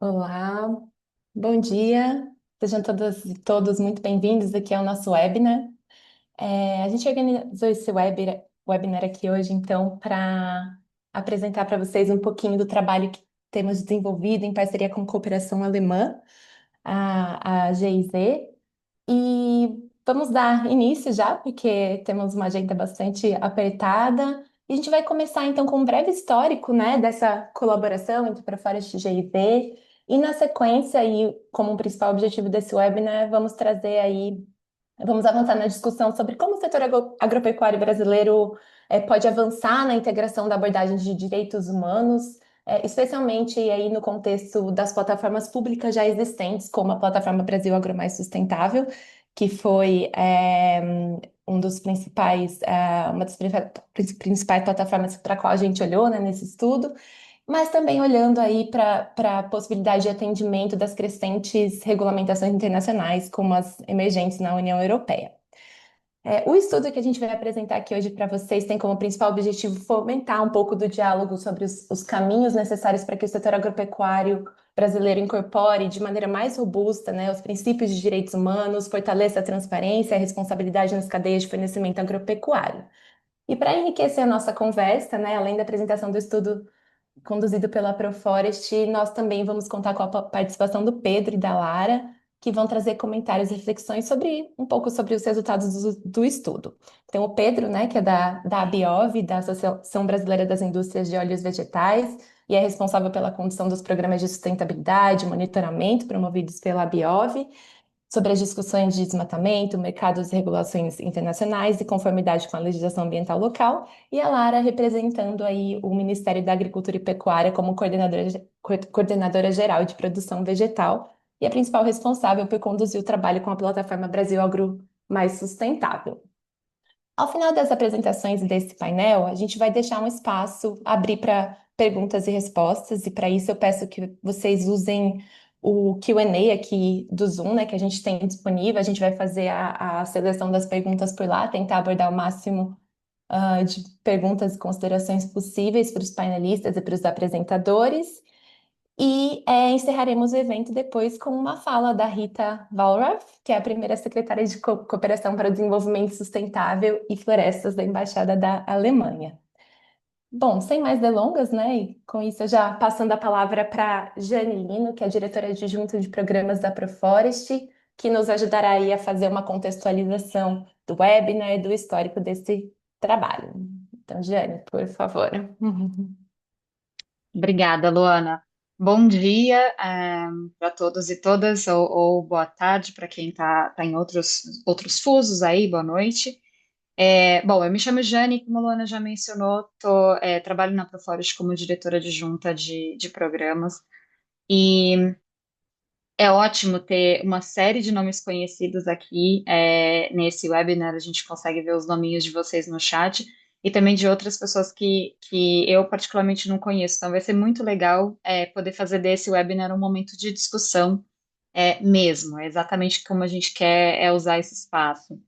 Olá, bom dia. Sejam todas e todos muito bem-vindos aqui ao nosso webinar. A gente organizou esse webinar aqui hoje, então, para apresentar para vocês um pouquinho do trabalho que temos desenvolvido em parceria com a Cooperação Alemã, a GIZ. E vamos dar início já, porque temos uma agenda bastante apertada. E a gente vai começar então com um breve histórico, né, dessa colaboração entre Proforest e GIZ. E na sequência, e como principal objetivo desse webinar, vamos avançar na discussão sobre como o setor agropecuário brasileiro pode avançar na integração da abordagem de direitos humanos, especialmente aí no contexto das plataformas públicas já existentes, como a plataforma Brasil Agro Mais Sustentável, que foi um dos principais, uma das principais plataformas para a qual a gente olhou, né, nesse estudo, mas também olhando aí para a possibilidade de atendimento das crescentes regulamentações internacionais, como as emergentes na União Europeia. O estudo que a gente vai apresentar aqui hoje para vocês tem como principal objetivo fomentar um pouco do diálogo sobre os caminhos necessários para que o setor agropecuário brasileiro incorpore de maneira mais robusta, né, os princípios de direitos humanos, fortaleça a transparência e a responsabilidade nas cadeias de fornecimento agropecuário. E para enriquecer a nossa conversa, né, além da apresentação do estudo conduzido pela Proforest. Nós também vamos contar com a participação do Pedro e da Lara, que vão trazer comentários e reflexões sobre um pouco sobre os resultados do estudo. Então, o Pedro, né, que é da ABIOV, da Associação Brasileira das Indústrias de Óleos Vegetais, e é responsável pela condução dos programas de sustentabilidade e monitoramento promovidos pela ABIOV, sobre as discussões de desmatamento, mercados e regulações internacionais e conformidade com a legislação ambiental local, e a Lara representando aí o Ministério da Agricultura e Pecuária como coordenadora geral de produção vegetal e a principal responsável por conduzir o trabalho com a plataforma Brasil Agro Mais Sustentável. Ao final das apresentações desse painel, a gente vai deixar um espaço abrir para perguntas e respostas, e para isso eu peço que vocês usem o Q&A aqui do Zoom, né, que a gente tem disponível. A gente vai fazer a seleção das perguntas por lá, tentar abordar o máximo de perguntas e considerações possíveis para os painelistas e para os apresentadores. E encerraremos o evento depois com uma fala da Rita Wallraff, que é a primeira secretária de Cooperação para o Desenvolvimento Sustentável e Florestas da Embaixada da Alemanha. Bom, sem mais delongas, né? E com isso, eu já passando a palavra para Jane Lino, que é a diretora adjunta de programas da Proforest, que nos ajudará aí a fazer uma contextualização do webinar e do histórico desse trabalho. Então, Jane, por favor. Obrigada, Luana. Bom dia, para todos e todas, ou boa tarde para quem está em outros fusos aí, boa noite. Bom, eu me chamo Jane, como a Luana já mencionou, trabalho na Proforest como diretora adjunta de programas, e é ótimo ter uma série de nomes conhecidos aqui, nesse webinar. A gente consegue ver os nominhos de vocês no chat e também de outras pessoas que eu particularmente não conheço. Então vai ser muito legal, poder fazer desse webinar um momento de discussão, mesmo. É exatamente como a gente quer usar esse espaço.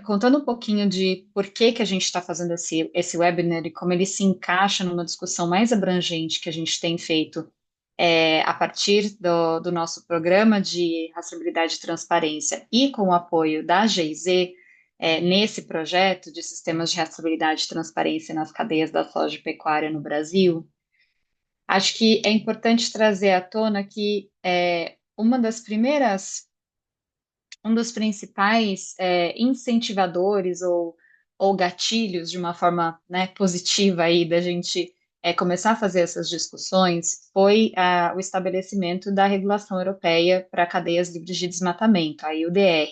Contando um pouquinho de por que a gente está fazendo esse webinar e como ele se encaixa numa discussão mais abrangente que a gente tem feito, a partir do nosso programa de rastreabilidade e transparência e com o apoio da GIZ, nesse projeto de sistemas de rastreabilidade e transparência nas cadeias da soja e pecuária no Brasil. Acho que é importante trazer à tona que uma das primeiras um dos principais incentivadores ou gatilhos de uma forma, né, positiva aí da gente começar a fazer essas discussões foi o estabelecimento da regulação europeia para cadeias livres de desmatamento, a EUDR.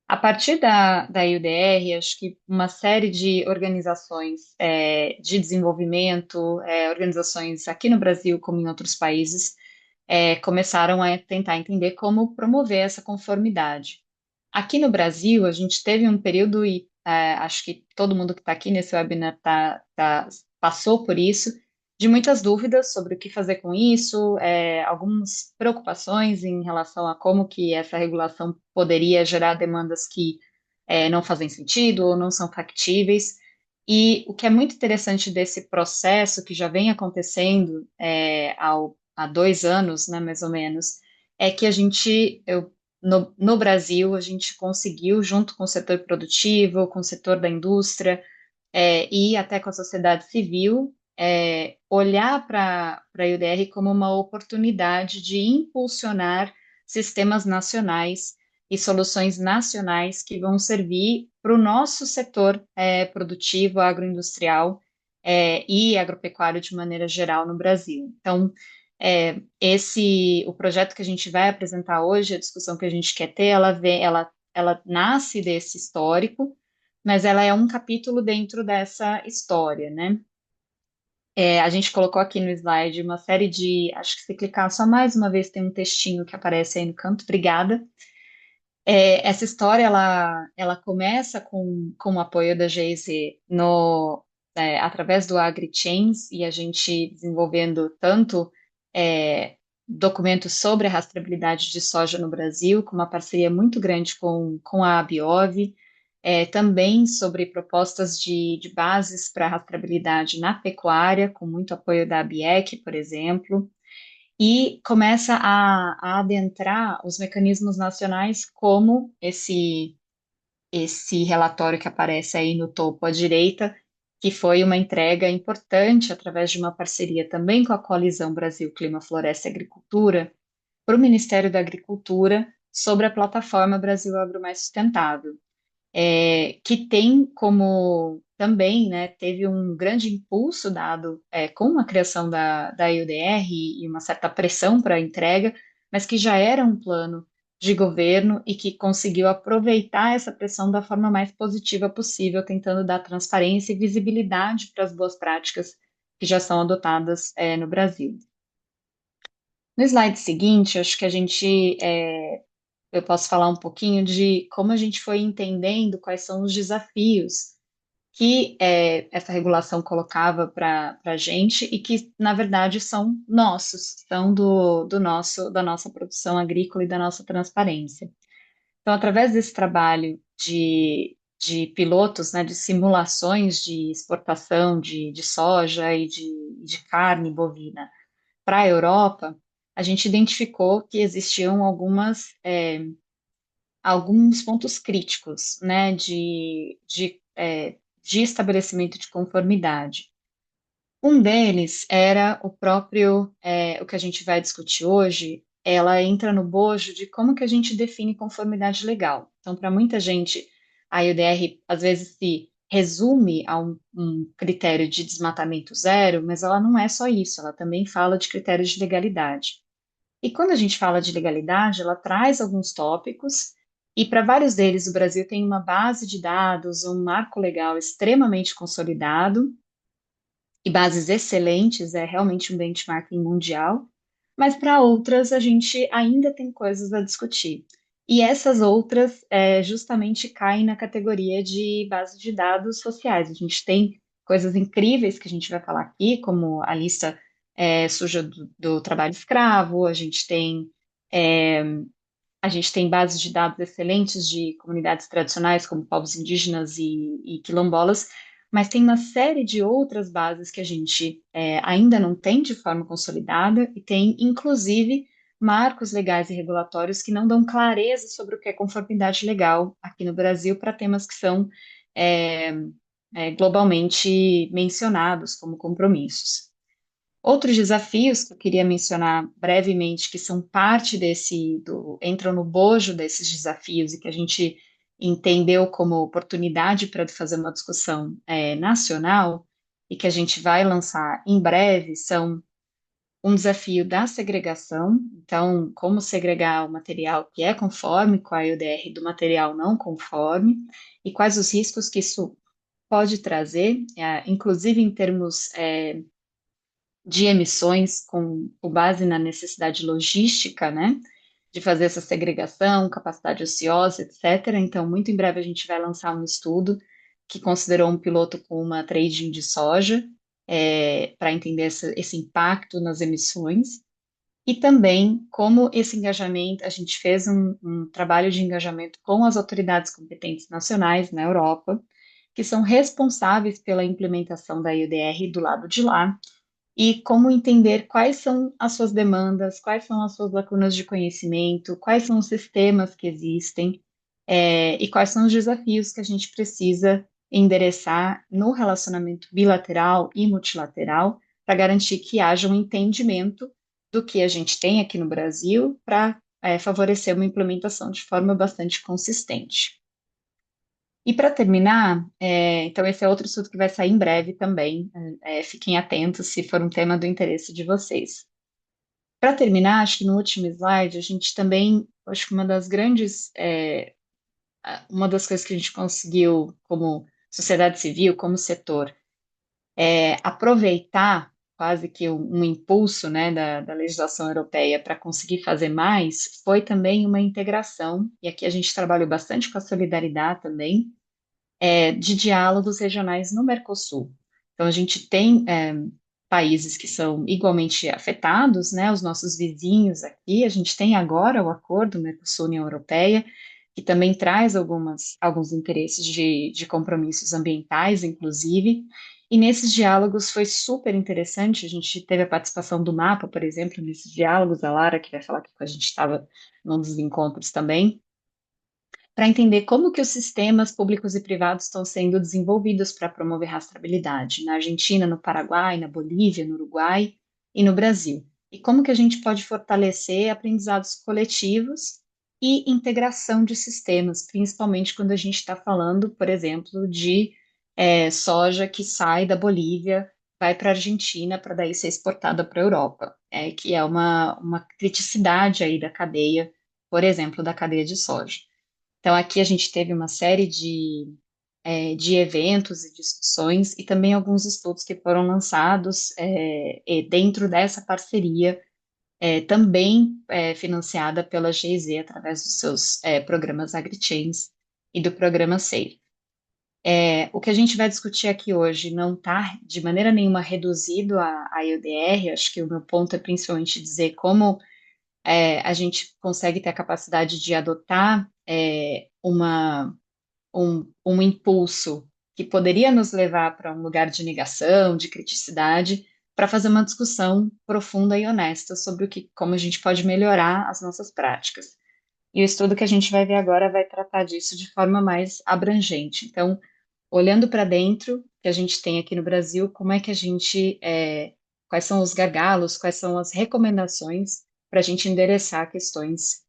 A partir da EUDR, acho que uma série de organizações de desenvolvimento, organizações aqui no Brasil como em outros países, começaram a tentar entender como promover essa conformidade. Aqui no Brasil, a gente teve um período, e acho que todo mundo que está aqui nesse webinar passou por isso, de muitas dúvidas sobre o que fazer com isso, algumas preocupações em relação a como que essa regulação poderia gerar demandas que não fazem sentido ou não são factíveis. E o que é muito interessante desse processo que já vem acontecendo há 2 anos, né, mais ou menos, é que no Brasil, a gente conseguiu, junto com o setor produtivo, com o setor da indústria, e até com a sociedade civil, olhar para a UDR como uma oportunidade de impulsionar sistemas nacionais e soluções nacionais que vão servir para o nosso setor produtivo, agroindustrial, e agropecuário de maneira geral no Brasil. Então, o projeto que a gente vai apresentar hoje, a discussão que a gente quer ter, ela nasce desse histórico, mas ela é um capítulo dentro dessa história, né? A gente colocou aqui no slide uma série de, acho que se clicar só mais uma vez tem um textinho que aparece aí no canto, obrigada. Essa história, ela começa com o apoio da GIZ através do AgriChains e a gente desenvolvendo tanto documentos sobre a rastreabilidade de soja no Brasil, com uma parceria muito grande com a Abiov, também sobre propostas de bases para rastreabilidade na pecuária, com muito apoio da ABIEC, por exemplo, e começa a adentrar os mecanismos nacionais, como esse relatório que aparece aí no topo à direita, que foi uma entrega importante através de uma parceria também com a Coalizão Brasil Clima, Floresta e Agricultura, para o Ministério da Agricultura, sobre a plataforma Brasil Agro Mais Sustentável, que tem como também, né, teve um grande impulso dado com a criação da IUDR e uma certa pressão para a entrega, mas que já era um plano de governo e que conseguiu aproveitar essa pressão da forma mais positiva possível, tentando dar transparência e visibilidade para as boas práticas que já são adotadas no Brasil. No slide seguinte, acho que eu posso falar um pouquinho de como a gente foi entendendo quais são os desafios que essa regulação colocava para a gente e que, na verdade, são nossos, são da nossa produção agrícola e da nossa transparência. Então, através desse trabalho de pilotos, né, de simulações de exportação de soja e de carne bovina para a Europa, a gente identificou que existiam alguns pontos críticos, né, de estabelecimento de conformidade. Um deles era o que a gente vai discutir hoje, ela entra no bojo de como que a gente define conformidade legal. Então, para muita gente, a IUDR às vezes se resume a um critério de desmatamento zero, mas ela não é só isso, ela também fala de critérios de legalidade. E quando a gente fala de legalidade, ela traz alguns tópicos, e para vários deles o Brasil tem uma base de dados, um marco legal extremamente consolidado, e bases excelentes, é realmente um benchmarking mundial, mas para outras a gente ainda tem coisas a discutir. E essas outras justamente caem na categoria de bases de dados sociais. A gente tem coisas incríveis que a gente vai falar aqui, como a lista suja do trabalho escravo, é, a gente tem bases de dados excelentes de comunidades tradicionais, como povos indígenas e quilombolas, mas tem uma série de outras bases que a gente ainda não tem de forma consolidada e tem, inclusive, marcos legais e regulatórios que não dão clareza sobre o que é conformidade legal aqui no Brasil para temas que são é, globalmente mencionados como compromissos. Outros desafios que eu queria mencionar brevemente, que são parte entram no bojo desses desafios e que a gente entendeu como oportunidade para fazer uma discussão nacional e que a gente vai lançar em breve, são um desafio da segregação, então, como segregar o material que é conforme com a IUDR do material não conforme, e quais os riscos que isso pode trazer, inclusive em termos de emissões com base na necessidade logística, né, de fazer essa segregação, capacidade ociosa, etc. Então, muito em breve a gente vai lançar um estudo que considerou um piloto com uma trading de soja, para entender esse impacto nas emissões. E também como esse engajamento, a gente fez um trabalho de engajamento com as autoridades competentes nacionais na Europa, que são responsáveis pela implementação da IUDR do lado de lá, e como entender quais são as suas demandas, quais são as suas lacunas de conhecimento, quais são os sistemas que existem, e quais são os desafios que a gente precisa endereçar no relacionamento bilateral e multilateral para garantir que haja um entendimento do que a gente tem aqui no Brasil para favorecer uma implementação de forma bastante consistente. E para terminar, então esse é outro estudo que vai sair em breve também. Fiquem atentos se for um tema do interesse de vocês. Para terminar, acho que no último slide a gente também, acho que uma das coisas que a gente conseguiu como sociedade civil, como setor, aproveitar quase que um impulso, né, da legislação europeia para conseguir fazer mais, foi também uma integração, e aqui a gente trabalhou bastante com a solidariedade também, de diálogos regionais no Mercosul. Então, a gente tem países que são igualmente afetados, né? Os nossos vizinhos aqui, a gente tem agora o acordo Mercosul-União Europeia, que também traz alguns interesses de compromissos ambientais, inclusive, e nesses diálogos foi super interessante, a gente teve a participação do MAPA, por exemplo, nesses diálogos, a Lara, que vai falar que a gente estava num dos encontros também, para entender como que os sistemas públicos e privados estão sendo desenvolvidos para promover rastreabilidade na Argentina, no Paraguai, na Bolívia, no Uruguai e no Brasil. E como que a gente pode fortalecer aprendizados coletivos e integração de sistemas, principalmente quando a gente está falando, por exemplo, de soja que sai da Bolívia, vai para a Argentina para daí ser exportada para a Europa, que é uma criticidade aí da cadeia, por exemplo, da cadeia de soja. Então, aqui a gente teve uma série de eventos e discussões e também alguns estudos que foram lançados e dentro dessa parceria, também financiada pela GIZ através dos seus programas AgriChains e do programa SAFE. O que a gente vai discutir aqui hoje não está de maneira nenhuma reduzido à EUDR, acho que o meu ponto é principalmente dizer como a gente consegue ter a capacidade de adotar um impulso que poderia nos levar para um lugar de negação, de criticidade, para fazer uma discussão profunda e honesta sobre como a gente pode melhorar as nossas práticas. E o estudo que a gente vai ver agora vai tratar disso de forma mais abrangente. Então, olhando para dentro, que a gente tem aqui no Brasil, como é que quais são os gargalos, quais são as recomendações para a gente endereçar questões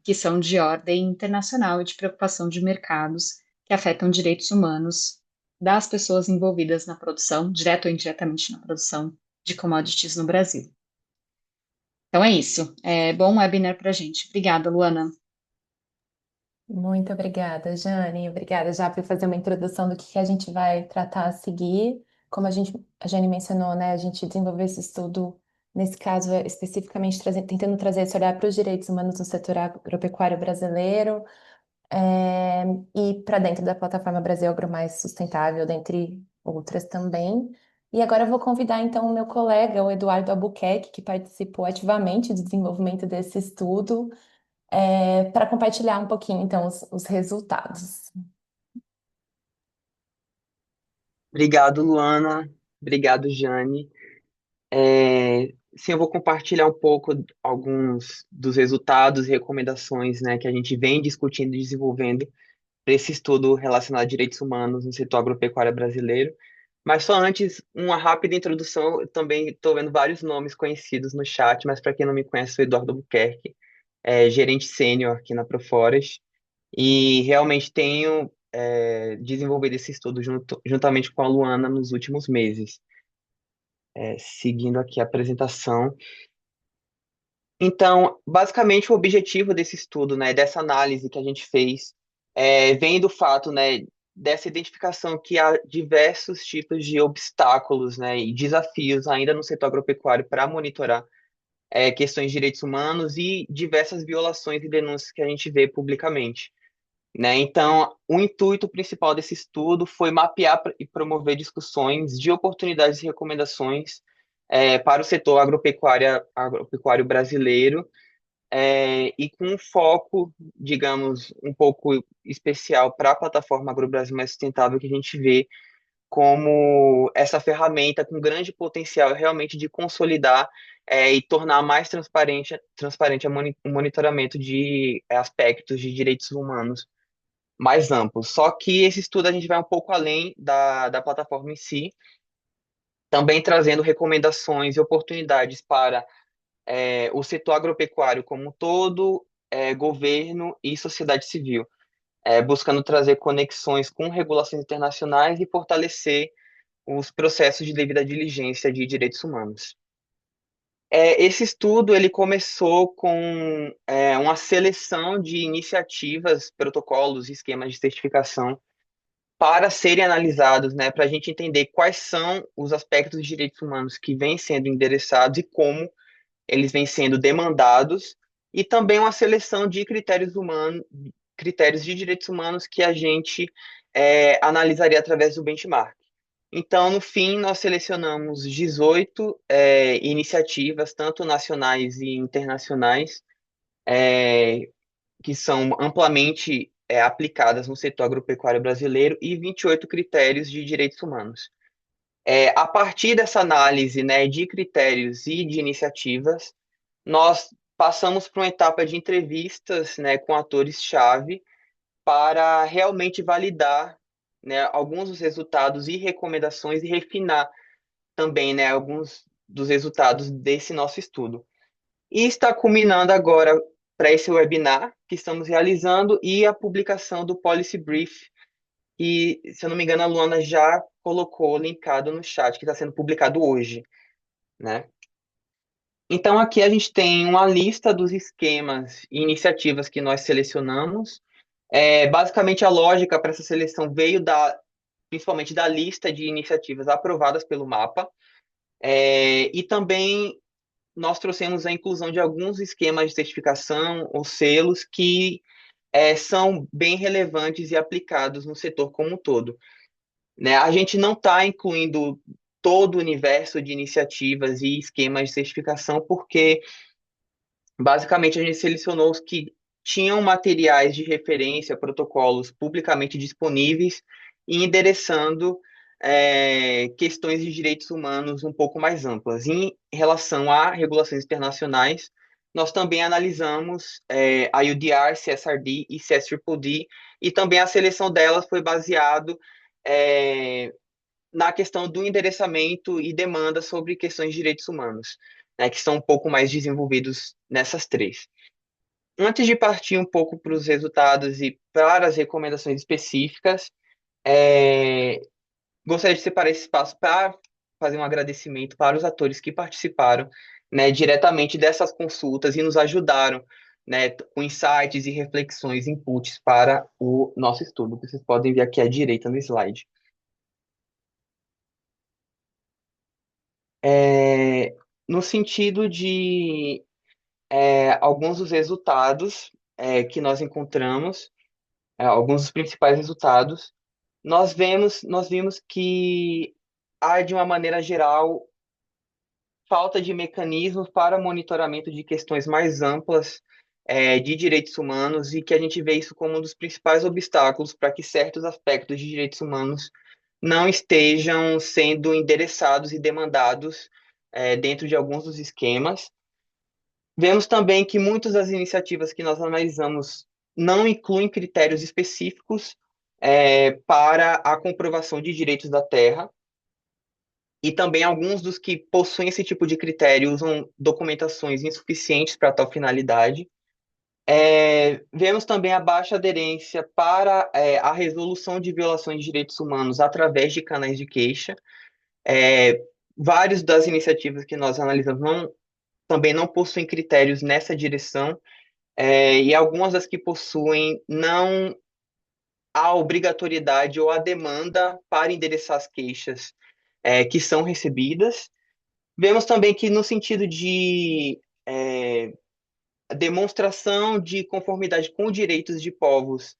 que são de ordem internacional e de preocupação de mercados que afetam direitos humanos das pessoas envolvidas na produção, direto ou indiretamente na produção de commodities no Brasil. Então é isso. Bom webinar para a gente. Obrigada, Luana. Muito obrigada, Jane. Obrigada já por fazer uma introdução do que a gente vai tratar a seguir. Como a Jane mencionou, né, a gente desenvolveu esse estudo, nesse caso, especificamente tentando trazer esse olhar para os direitos humanos no setor agropecuário brasileiro, e para dentro da plataforma Brasil Agro Mais Sustentável, dentre outras também. E agora eu vou convidar então o meu colega, o Eduardo Albuquerque, que participou ativamente do desenvolvimento desse estudo, para compartilhar um pouquinho, então, os resultados. Obrigado, Luana. Obrigado, Jane. Sim, eu vou compartilhar um pouco alguns dos resultados e recomendações, né, que a gente vem discutindo e desenvolvendo para esse estudo relacionado a direitos humanos no setor agropecuário brasileiro. Mas só antes, uma rápida introdução. Eu também estou vendo vários nomes conhecidos no chat, mas para quem não me conhece, sou Eduardo Buquerque, gerente sênior aqui na Proforest, e realmente tenho desenvolvido esse estudo juntamente com a Luana nos últimos meses. Seguindo aqui a apresentação. Então, basicamente, o objetivo desse estudo, né, dessa análise que a gente fez, vem do fato, né, dessa identificação que há diversos tipos de obstáculos, né, e desafios ainda no setor agropecuário para monitorar questões de direitos humanos e diversas violações e denúncias que a gente vê publicamente, né? Então, o intuito principal desse estudo foi mapear e promover discussões de oportunidades e recomendações para o setor agropecuário brasileiro, e com um foco, digamos, um pouco especial para a plataforma AgroBrasil Mais Sustentável que a gente vê como essa ferramenta com grande potencial realmente de consolidar e tornar mais transparente o monitoramento de aspectos de direitos humanos mais amplos. Só que esse estudo a gente vai um pouco além da plataforma em si, também trazendo recomendações e oportunidades para o setor agropecuário como um todo, governo e sociedade civil, buscando trazer conexões com regulações internacionais e fortalecer os processos de devida diligência de direitos humanos. Esse estudo ele começou com uma seleção de iniciativas, protocolos e esquemas de certificação para serem analisados, né, para a gente entender quais são os aspectos de direitos humanos que vêm sendo endereçados e como eles vêm sendo demandados, e também uma seleção de critérios humanos, critérios de direitos humanos que a gente analisaria através do benchmark. Então, no fim, nós selecionamos 18 iniciativas, tanto nacionais e internacionais, que são amplamente aplicadas no setor agropecuário brasileiro, e 28 critérios de direitos humanos. A partir dessa análise, né, de critérios e de iniciativas, nós passamos por uma etapa de entrevistas, né, com atores-chave para realmente validar, né, alguns dos resultados e recomendações e refinar também, né, alguns dos resultados desse nosso estudo. E está culminando agora para esse webinar que estamos realizando e a publicação do Policy Brief, que, se eu não me engano, a Luana já colocou linkado no chat, que está sendo publicado hoje, né? Então, aqui a gente tem uma lista dos esquemas e iniciativas que nós selecionamos. Basicamente, a lógica para essa seleção veio principalmente da lista de iniciativas aprovadas pelo MAPA, e também nós trouxemos a inclusão de alguns esquemas de certificação ou selos que são bem relevantes e aplicados no setor como um todo, né? A gente não está incluindo todo o universo de iniciativas e esquemas de certificação, porque basicamente a gente selecionou os que tinham materiais de referência, protocolos publicamente disponíveis e endereçando questões de direitos humanos um pouco mais amplas. Em relação a regulações internacionais, nós também analisamos a UDR, CSRD e CSDDD, e também a seleção delas foi baseado na questão do endereçamento e demanda sobre questões de direitos humanos, né, que são um pouco mais desenvolvidos nessas três. Antes de partir um pouco para os resultados e para as recomendações específicas, é, gostaria de separar esse espaço para fazer um agradecimento para os atores que participaram, né, diretamente dessas consultas e nos ajudaram, né, com insights e reflexões, inputs para o nosso estudo, que vocês podem ver aqui à direita no slide. No sentido de alguns dos resultados que nós encontramos, alguns dos principais resultados, nós vimos que há, de uma maneira geral, falta de mecanismos para monitoramento de questões mais amplas de direitos humanos, e que a gente vê isso como um dos principais obstáculos para que certos aspectos de direitos humanos não estejam sendo endereçados e demandados dentro de alguns dos esquemas. Vemos também que muitas das iniciativas que nós analisamos não incluem critérios específicos para a comprovação de direitos da terra, e também alguns dos que possuem esse tipo de critério usam documentações insuficientes para tal finalidade. Vemos também a baixa aderência para a resolução de violações de direitos humanos através de canais de queixa. Várias das iniciativas que nós analisamos também não possuem critérios nessa direção, e algumas das que possuem não há obrigatoriedade ou a demanda para endereçar as queixas que são recebidas. Vemos também que, no sentido de demonstração de conformidade com direitos de povos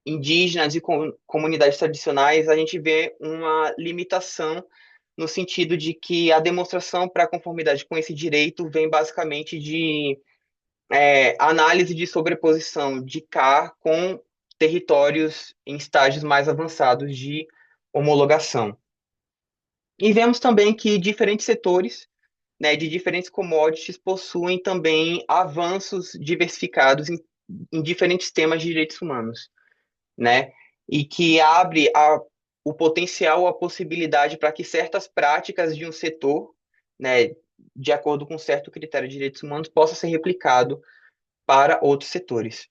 indígenas e comunidades tradicionais, a gente vê uma limitação no sentido de que a demonstração para conformidade com esse direito vem basicamente de análise de sobreposição de CAR com territórios em estágios mais avançados de homologação. E vemos também que diferentes setores, né, de diferentes commodities possuem também avanços diversificados em diferentes temas de direitos humanos, né? E que abre o potencial, a possibilidade para que certas práticas de um setor, né, de acordo com um certo critério de direitos humanos, possa ser replicado para outros setores.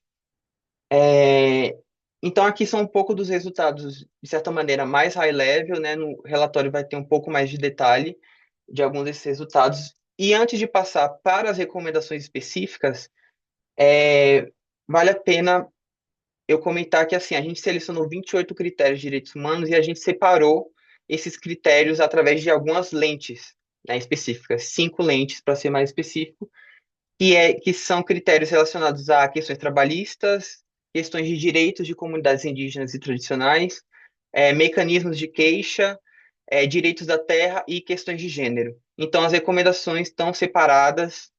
É, então, aqui são um pouco dos resultados, de certa maneira, mais high level, né? No relatório vai ter um pouco mais de detalhe de alguns desses resultados. E antes de passar para as recomendações específicas, vale a pena eu comentar que assim, a gente selecionou 28 critérios de direitos humanos e a gente separou esses critérios através de algumas lentes, né, específicas, 5 lentes para ser mais específico, que são critérios relacionados a questões trabalhistas, questões de direitos de comunidades indígenas e tradicionais, mecanismos de queixa, direitos da terra e questões de gênero. Então, as recomendações estão separadas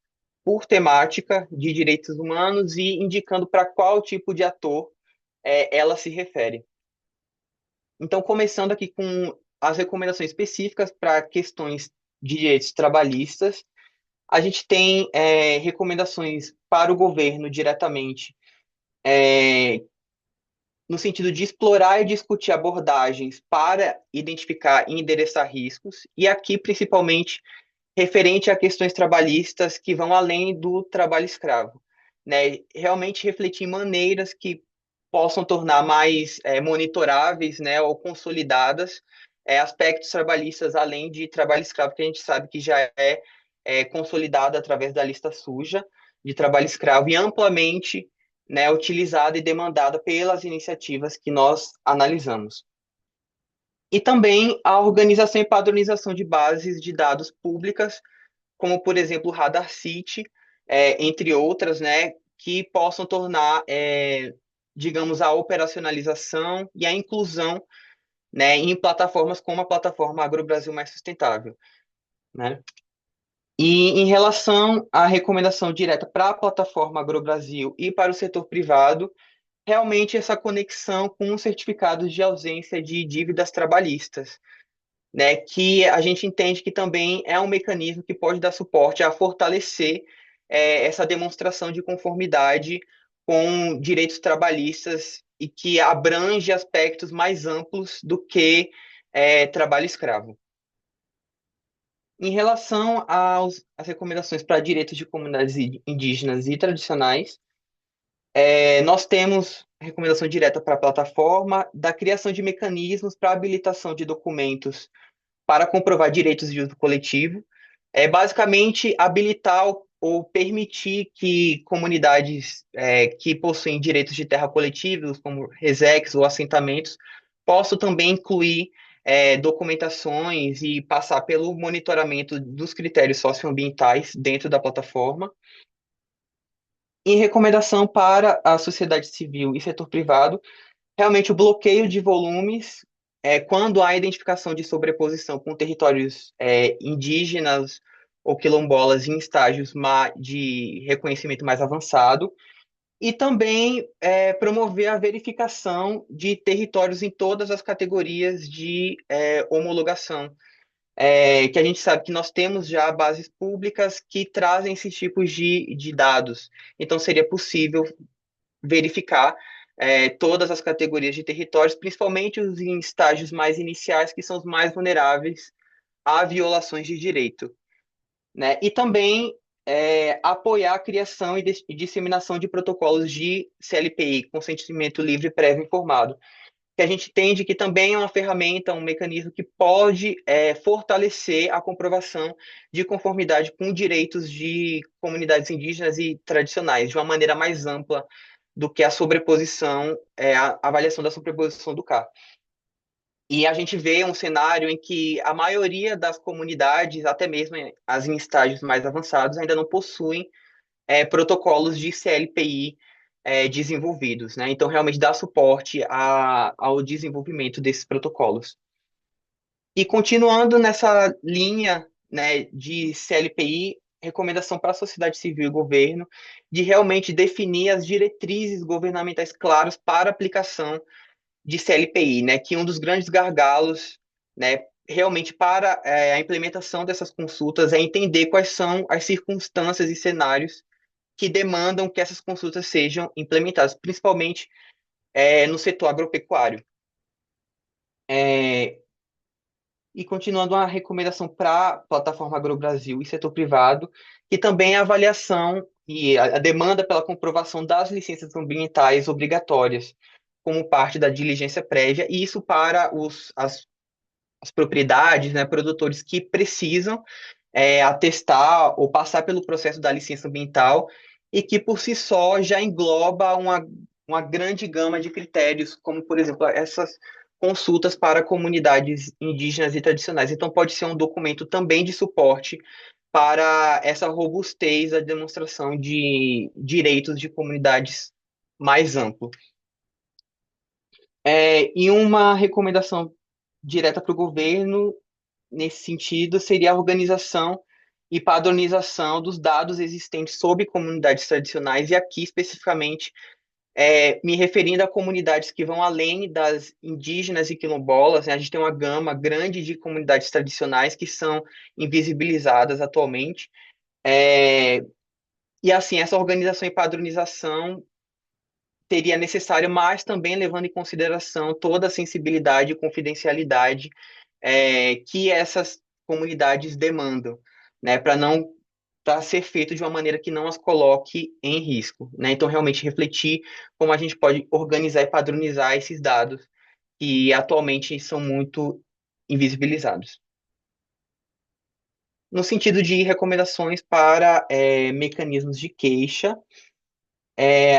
por temática de direitos humanos e indicando para qual tipo de ator ela se refere. Então, começando aqui com as recomendações específicas para questões de direitos trabalhistas, a gente tem recomendações para o governo diretamente, no sentido de explorar e discutir abordagens para identificar e endereçar riscos, e aqui principalmente referente a questões trabalhistas que vão além do trabalho escravo, né? Realmente refletir em maneiras que possam tornar mais monitoráveis, né, ou consolidadas aspectos trabalhistas além de trabalho escravo, que a gente sabe que já é consolidado através da lista suja de trabalho escravo e amplamente, né, utilizada e demandada pelas iniciativas que nós analisamos. E também a organização e padronização de bases de dados públicas, como, por exemplo, o Radar City, entre outras, né, que possam tornar, digamos, a operacionalização e a inclusão, né, em plataformas como a plataforma AgroBrasil Mais Sustentável, né? E em relação à recomendação direta para a plataforma AgroBrasil e para o setor privado, realmente essa conexão com os certificados de ausência de dívidas trabalhistas, né, que a gente entende que também é um mecanismo que pode dar suporte a fortalecer essa demonstração de conformidade com direitos trabalhistas e que abrange aspectos mais amplos do que trabalho escravo. Em relação às recomendações para direitos de comunidades indígenas e tradicionais, nós temos recomendação direta para a plataforma da criação de mecanismos para habilitação de documentos para comprovar direitos de uso coletivo, basicamente habilitar ou permitir que comunidades que possuem direitos de terra coletivos, como resex ou assentamentos, possam também incluir documentações e passar pelo monitoramento dos critérios socioambientais dentro da plataforma. Em recomendação para a sociedade civil e setor privado, realmente o bloqueio de volumes quando há identificação de sobreposição com territórios indígenas ou quilombolas em estágios de reconhecimento mais avançado, e também promover a verificação de territórios em todas as categorias de homologação, que a gente sabe que nós temos já bases públicas que trazem esses tipos de dados. Então, seria possível verificar todas as categorias de territórios, principalmente os em estágios mais iniciais, que são os mais vulneráveis a violações de direito, né? E também apoiar a criação e disseminação de protocolos de CLPI, consentimento livre, prévio e informado, que a gente entende que também é uma ferramenta, um mecanismo que pode fortalecer a comprovação de conformidade com direitos de comunidades indígenas e tradicionais, de uma maneira mais ampla do que a sobreposição, a avaliação da sobreposição do CAR. E a gente vê um cenário em que a maioria das comunidades, até mesmo as em estágios mais avançados, ainda não possuem protocolos de CLPI desenvolvidos, né? Então, realmente dá suporte ao desenvolvimento desses protocolos. E continuando nessa linha, né, de CLPI, recomendação para a sociedade civil e governo de realmente definir as diretrizes governamentais claras para a aplicação de CLPI, né, que um dos grandes gargalos, né, realmente para a implementação dessas consultas é entender quais são as circunstâncias e cenários que demandam que essas consultas sejam implementadas, principalmente no setor agropecuário. É, e continuando a recomendação para a plataforma AgroBrasil e setor privado, que também é a avaliação e a demanda pela comprovação das licenças ambientais obrigatórias, como parte da diligência prévia, e isso para as propriedades, né, produtores que precisam atestar ou passar pelo processo da licença ambiental e que por si só já engloba uma grande gama de critérios, como, por exemplo, essas consultas para comunidades indígenas e tradicionais. Então, pode ser um documento também de suporte para essa robustez da demonstração de direitos de comunidades mais amplo. E uma recomendação direta para o governo nesse sentido seria a organização e padronização dos dados existentes sobre comunidades tradicionais, e aqui especificamente me referindo a comunidades que vão além das indígenas e quilombolas, né? A gente tem uma gama grande de comunidades tradicionais que são invisibilizadas atualmente. É, e assim, essa organização e padronização seria necessária, mas também levando em consideração toda a sensibilidade e confidencialidade que essas comunidades demandam, né, para não para ser feito de uma maneira que não as coloque em risco, né? Então, realmente refletir como a gente pode organizar e padronizar esses dados que atualmente são muito invisibilizados. No sentido de recomendações para mecanismos de queixa,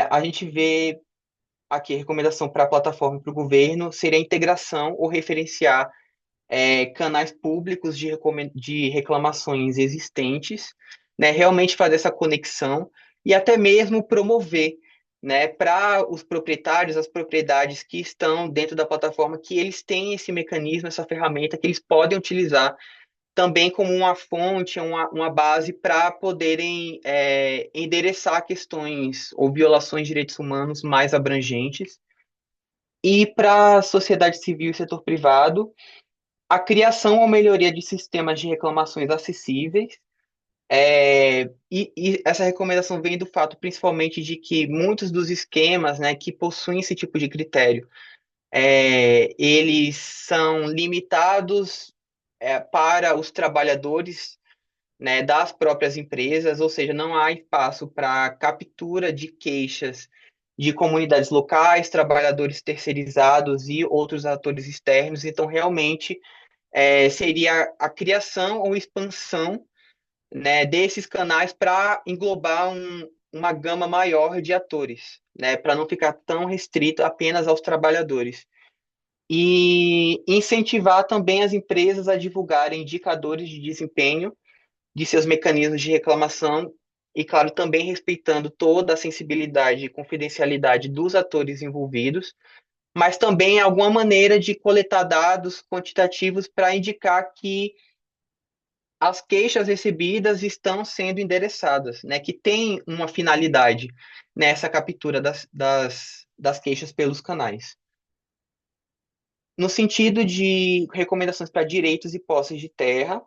a gente vê aqui a recomendação para a plataforma e para o governo seria a integração ou referenciar canais públicos de reclamações existentes, né, realmente fazer essa conexão e até mesmo promover, né, para os proprietários, as propriedades que estão dentro da plataforma, que eles têm esse mecanismo, essa ferramenta que eles podem utilizar também como uma fonte, uma base para poderem endereçar questões ou violações de direitos humanos mais abrangentes. E para a sociedade civil e setor privado, a criação ou melhoria de sistemas de reclamações acessíveis. E essa recomendação vem do fato, principalmente, de que muitos dos esquemas, né, que possuem esse tipo de critério, eles são limitados, para os trabalhadores, né, das próprias empresas, ou seja, não há espaço para captura de queixas de comunidades locais, trabalhadores terceirizados e outros atores externos. Então, realmente, seria a criação ou expansão, né, desses canais para englobar uma gama maior de atores, né, para não ficar tão restrito apenas aos trabalhadores. E incentivar também as empresas a divulgarem indicadores de desempenho de seus mecanismos de reclamação e, claro, também respeitando toda a sensibilidade e confidencialidade dos atores envolvidos, mas também alguma maneira de coletar dados quantitativos para indicar que as queixas recebidas estão sendo endereçadas, né, que tem uma finalidade nessa captura das queixas pelos canais. No sentido de recomendações para direitos e posses de terra,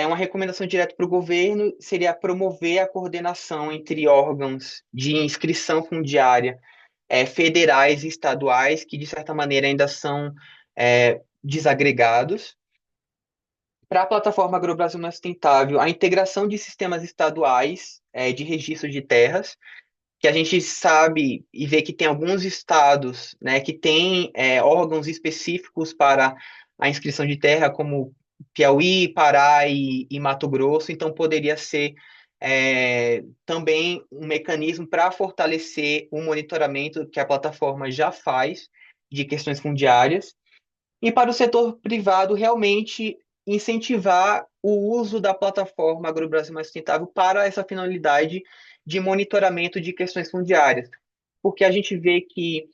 uma recomendação direta para o governo seria promover a coordenação entre órgãos de inscrição fundiária, federais e estaduais, que de certa maneira ainda são desagregados. Para a plataforma AgroBrasil Mais Sustentável, a integração de sistemas estaduais de registro de terras, que a gente sabe e vê que tem alguns estados, né, que têm órgãos específicos para a inscrição de terra, como Piauí, Pará e Mato Grosso, então poderia ser também um mecanismo para fortalecer o monitoramento que a plataforma já faz de questões fundiárias. E para o setor privado, realmente incentivar o uso da plataforma AgroBrasil Mais Sustentável para essa finalidade de monitoramento de questões fundiárias. Porque a gente vê que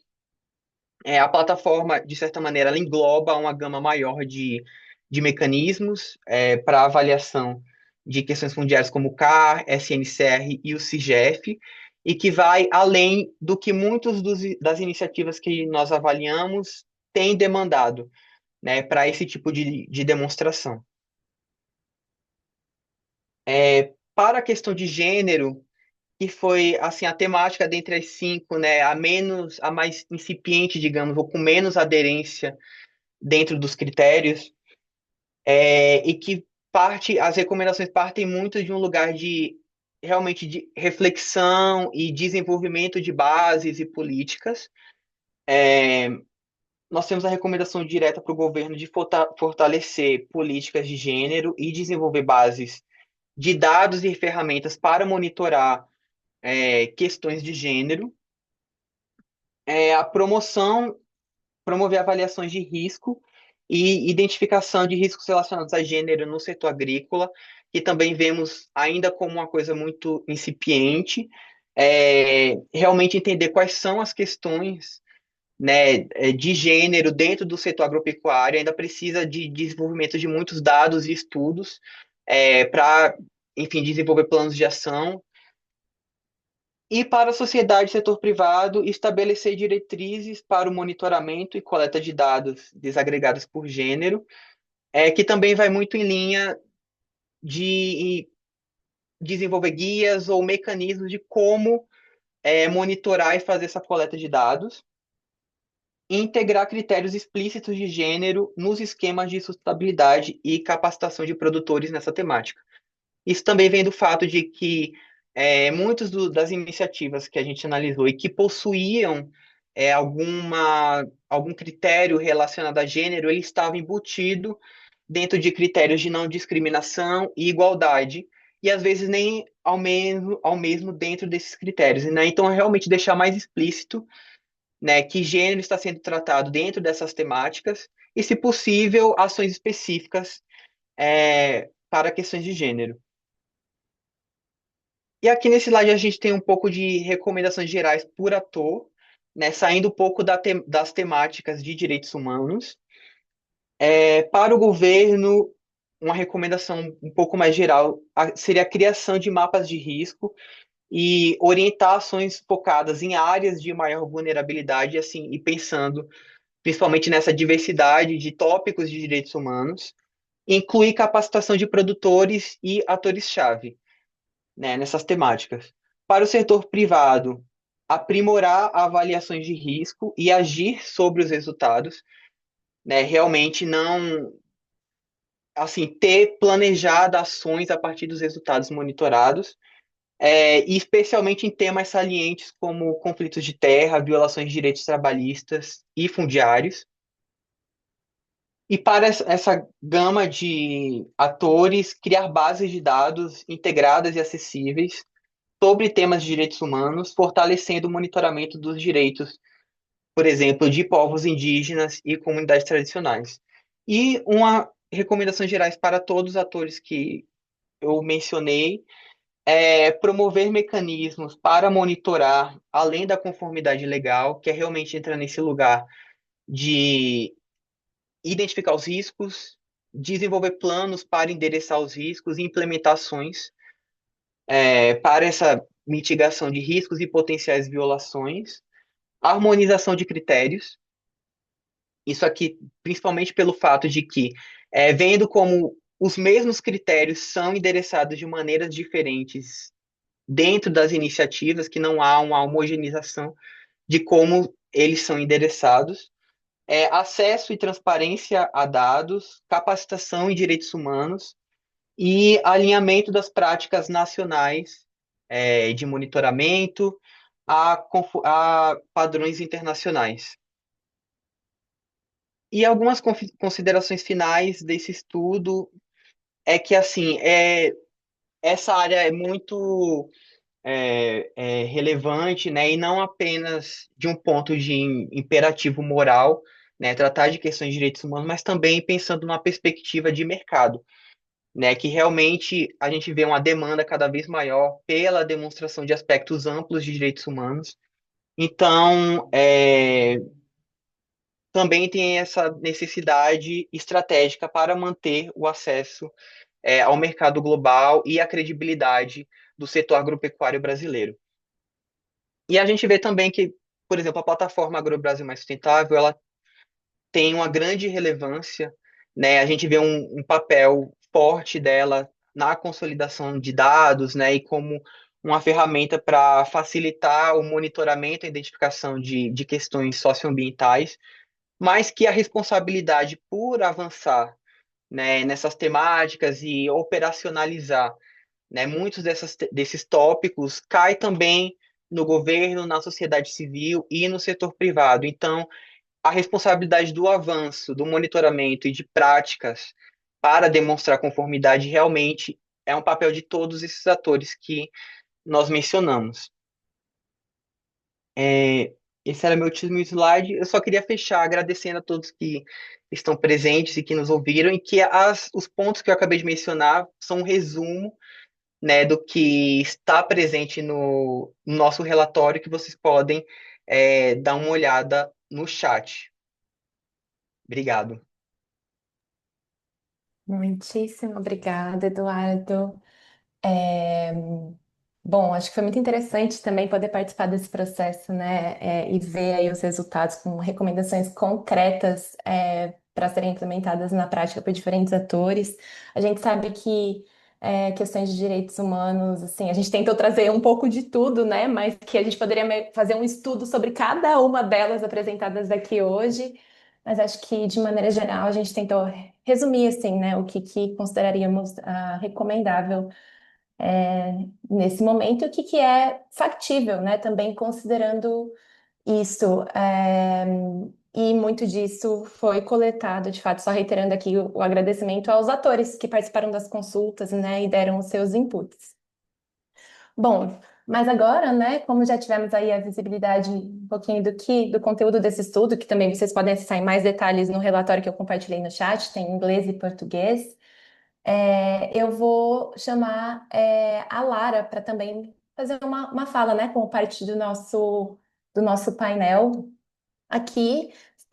a plataforma, de certa maneira, ela engloba uma gama maior de mecanismos para avaliação de questões fundiárias como o CAR, SNCR e o CIGEF, e que vai além do que muitas das iniciativas que nós avaliamos têm demandado, né, para esse tipo de demonstração. Para a questão de gênero, que foi assim a temática dentre as cinco, né, a mais incipiente, digamos, ou com menos aderência dentro dos critérios, e que as recomendações partem muito de um lugar de realmente de reflexão e desenvolvimento de bases e políticas. Nós temos a recomendação direta para o governo de fortalecer políticas de gênero e desenvolver bases de dados e ferramentas para monitorar questões de gênero. A promover avaliações de risco e identificação de riscos relacionados a gênero no setor agrícola, que também vemos ainda como uma coisa muito incipiente. Realmente entender quais são as questões, né, de gênero dentro do setor agropecuário, ainda precisa de desenvolvimento de muitos dados e estudos para, enfim, desenvolver planos de ação. E para a sociedade e setor privado, estabelecer diretrizes para o monitoramento e coleta de dados desagregados por gênero, que também vai muito em linha de desenvolver guias ou mecanismos de como monitorar e fazer essa coleta de dados, e integrar critérios explícitos de gênero nos esquemas de sustentabilidade e capacitação de produtores nessa temática. Isso também vem do fato de que muitas das iniciativas que a gente analisou e que possuíam algum critério relacionado a gênero, ele estava embutido dentro de critérios de não discriminação e igualdade, e às vezes nem ao mesmo dentro desses critérios, né? Então, realmente deixar mais explícito, né, que gênero está sendo tratado dentro dessas temáticas e, se possível, ações específicas para questões de gênero. E aqui nesse slide a gente tem um pouco de recomendações gerais por ator, né, saindo um pouco das temáticas de direitos humanos. Para o governo, uma recomendação um pouco mais geral seria a criação de mapas de risco e orientar ações focadas em áreas de maior vulnerabilidade, assim, e pensando principalmente nessa diversidade de tópicos de direitos humanos, incluir capacitação de produtores e atores-chave, né, nessas temáticas. Para o setor privado, aprimorar avaliações de risco e agir sobre os resultados, né, realmente não, assim, ter planejado ações a partir dos resultados monitorados, e especialmente em temas salientes como conflitos de terra, violações de direitos trabalhistas e fundiários. E para essa gama de atores, criar bases de dados integradas e acessíveis sobre temas de direitos humanos, fortalecendo o monitoramento dos direitos, por exemplo, de povos indígenas e comunidades tradicionais. E uma recomendação gerais para todos os atores que eu mencionei promover mecanismos para monitorar, além da conformidade legal, que é realmente entrar nesse lugar de identificar os riscos, desenvolver planos para endereçar os riscos e implementações para essa mitigação de riscos e potenciais violações, harmonização de critérios, isso aqui principalmente pelo fato de que, vendo como os mesmos critérios são endereçados de maneiras diferentes dentro das iniciativas, que não há uma homogeneização de como eles são endereçados, acesso e transparência a dados, capacitação em direitos humanos e alinhamento das práticas nacionais de monitoramento a padrões internacionais. E algumas considerações finais desse estudo é que, assim, essa área é muito relevante, né, e não apenas de um ponto de imperativo moral, né, tratar de questões de direitos humanos, mas também pensando numa perspectiva de mercado, né, que realmente a gente vê uma demanda cada vez maior pela demonstração de aspectos amplos de direitos humanos. Então, também tem essa necessidade estratégica para manter o acesso ao mercado global e a credibilidade do setor agropecuário brasileiro. E a gente vê também que, por exemplo, a plataforma AgroBrasil Mais Sustentável, ela tem uma grande relevância, né? A gente vê um papel forte dela na consolidação de dados, né? E como uma ferramenta para facilitar o monitoramento e identificação de questões socioambientais, mas que a responsabilidade por avançar, né, nessas temáticas e operacionalizar, né, muitos desses tópicos cai também no governo, na sociedade civil e no setor privado. Então, a responsabilidade do avanço, do monitoramento e de práticas para demonstrar conformidade realmente é um papel de todos esses atores que nós mencionamos. É, esse era meu último slide. Eu só queria fechar agradecendo a todos que estão presentes e que nos ouviram, e que os pontos que eu acabei de mencionar são um resumo, né, do que está presente no nosso relatório, que vocês podem dar uma olhada no chat. Obrigado. Muitíssimo obrigada, Eduardo. É, Bom, acho que foi muito interessante também poder participar desse processo, né, e ver aí os resultados com recomendações concretas, para serem implementadas na prática por diferentes atores. A gente sabe que questões de direitos humanos, assim, a gente tentou trazer um pouco de tudo, né, mas que a gente poderia fazer um estudo sobre cada uma delas apresentadas aqui hoje. Mas acho que, de maneira geral, a gente tentou resumir, assim, né, o que consideraríamos recomendável nesse momento, o que é factível, né? Também considerando isso. E muito disso foi coletado, de fato, só reiterando aqui o agradecimento aos atores que participaram das consultas, né, e deram os seus inputs. Bom, mas agora, né, como já tivemos aí a visibilidade um pouquinho do conteúdo desse estudo, que também vocês podem acessar em mais detalhes no relatório que eu compartilhei no chat, tem em inglês e português. Eu vou chamar a Lara para também fazer uma fala, né, como parte do nosso painel aqui,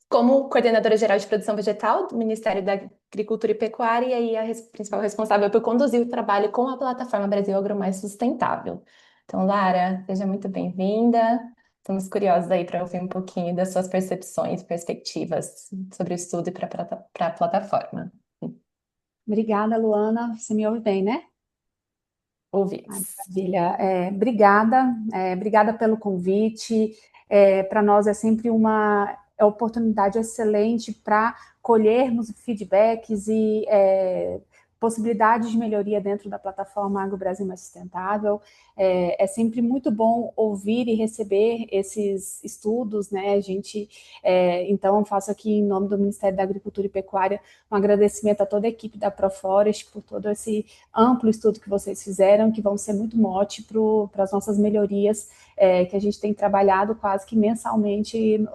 como coordenadora geral de produção vegetal do Ministério da Agricultura e Pecuária, e aí a principal responsável por conduzir o trabalho com a plataforma Brasil Agro Mais Sustentável. Então, Lara, seja muito bem-vinda. Estamos curiosos aí para ouvir um pouquinho das suas percepções, perspectivas sobre o estudo e para a plataforma. Obrigada, Luana. Você me ouve bem, né? Ouvimos. Maravilha. Obrigada pelo convite. Para nós é sempre uma oportunidade excelente para colhermos feedbacks e possibilidades de melhoria dentro da plataforma Agro Brasil Mais Sustentável. É sempre muito bom ouvir e receber esses estudos, né? Então, faço aqui em nome do Ministério da Agricultura e Pecuária um agradecimento a toda a equipe da Proforest por todo esse amplo estudo que vocês fizeram, que vão ser muito mote para as nossas melhorias, que a gente tem trabalhado quase que mensalmente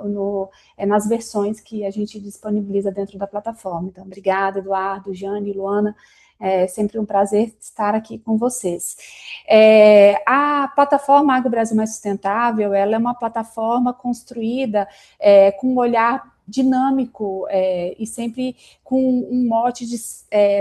nas versões que a gente disponibiliza dentro da plataforma. Então, obrigada, Eduardo, Jane, Luana. É sempre um prazer estar aqui com vocês. A plataforma Agro Brasil Mais Sustentável, ela é uma plataforma construída com um olhar dinâmico e sempre com um mote de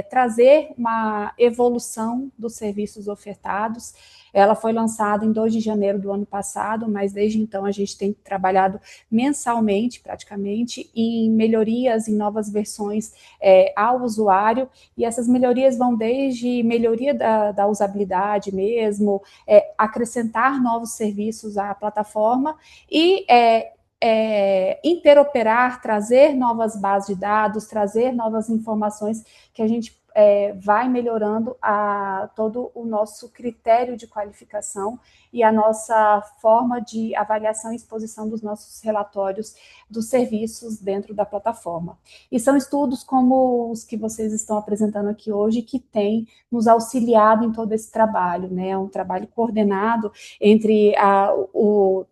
trazer uma evolução dos serviços ofertados. Ela foi lançada em 2 de janeiro do ano passado, mas desde então a gente tem trabalhado mensalmente, praticamente, em melhorias, em novas versões ao usuário, e essas melhorias vão desde melhoria da usabilidade mesmo, acrescentar novos serviços à plataforma e interoperar, trazer novas bases de dados, trazer novas informações que a gente vai melhorando todo o nosso critério de qualificação e a nossa forma de avaliação e exposição dos nossos relatórios dos serviços dentro da plataforma. E são estudos como os que vocês estão apresentando aqui hoje que têm nos auxiliado em todo esse trabalho, né? É um trabalho coordenado entre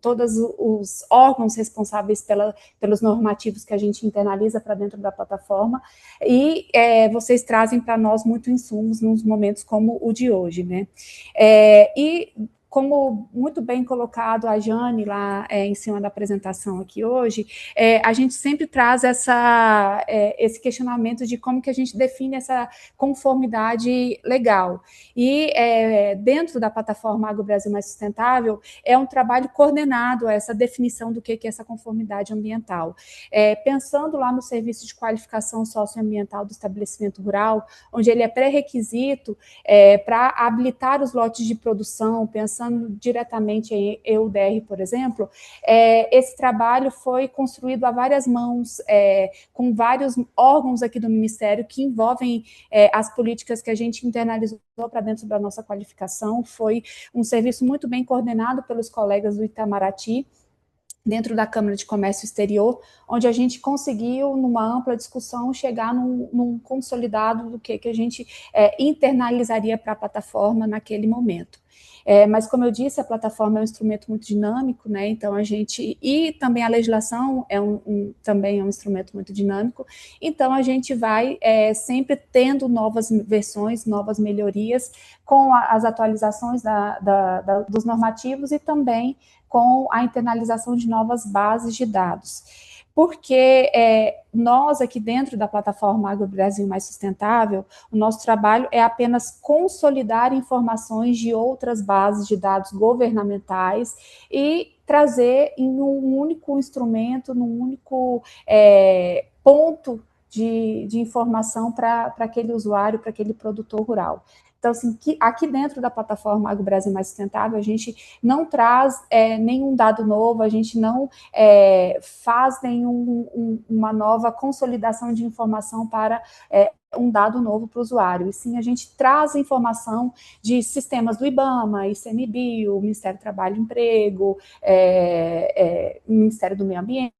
todos os órgãos responsáveis pelos normativos que a gente internaliza para dentro da plataforma, e vocês trazem para nós muito insumos nos momentos como o de hoje, né? E como muito bem colocado a Jane lá em cima da apresentação aqui hoje, a gente sempre traz esse questionamento de como que a gente define essa conformidade legal. E dentro da plataforma Agro Brasil Mais Sustentável, é um trabalho coordenado a essa definição do que é essa conformidade ambiental. Pensando lá no serviço de qualificação socioambiental do estabelecimento rural, onde ele é pré-requisito para habilitar os lotes de produção, pensando diretamente em EUDR, por exemplo, esse trabalho foi construído a várias mãos, com vários órgãos aqui do Ministério que envolvem as políticas que a gente internalizou para dentro da nossa qualificação. Foi um serviço muito bem coordenado pelos colegas do Itamaraty, dentro da Câmara de Comércio Exterior, onde a gente conseguiu, numa ampla discussão, chegar num consolidado do que a gente internalizaria para a plataforma naquele momento. Mas, como eu disse, a plataforma é um instrumento muito dinâmico, né? Então e também a legislação também é um instrumento muito dinâmico, então a gente vai sempre tendo novas versões, novas melhorias, com as atualizações dos normativos e também com a internalização de novas bases de dados. Porque nós, aqui dentro da plataforma Agro Brasil Mais Sustentável, o nosso trabalho é apenas consolidar informações de outras bases de dados governamentais e trazer em um único instrumento, num único ponto de informação para aquele usuário, para aquele produtor rural. Então, assim, aqui dentro da plataforma Agro Brasil Mais Sustentável, a gente não traz nenhum dado novo, a gente não faz uma nova consolidação de informação para um dado novo para o usuário, e sim a gente traz informação de sistemas do IBAMA, ICMBio, Ministério do Trabalho e Emprego, Ministério do Meio Ambiente,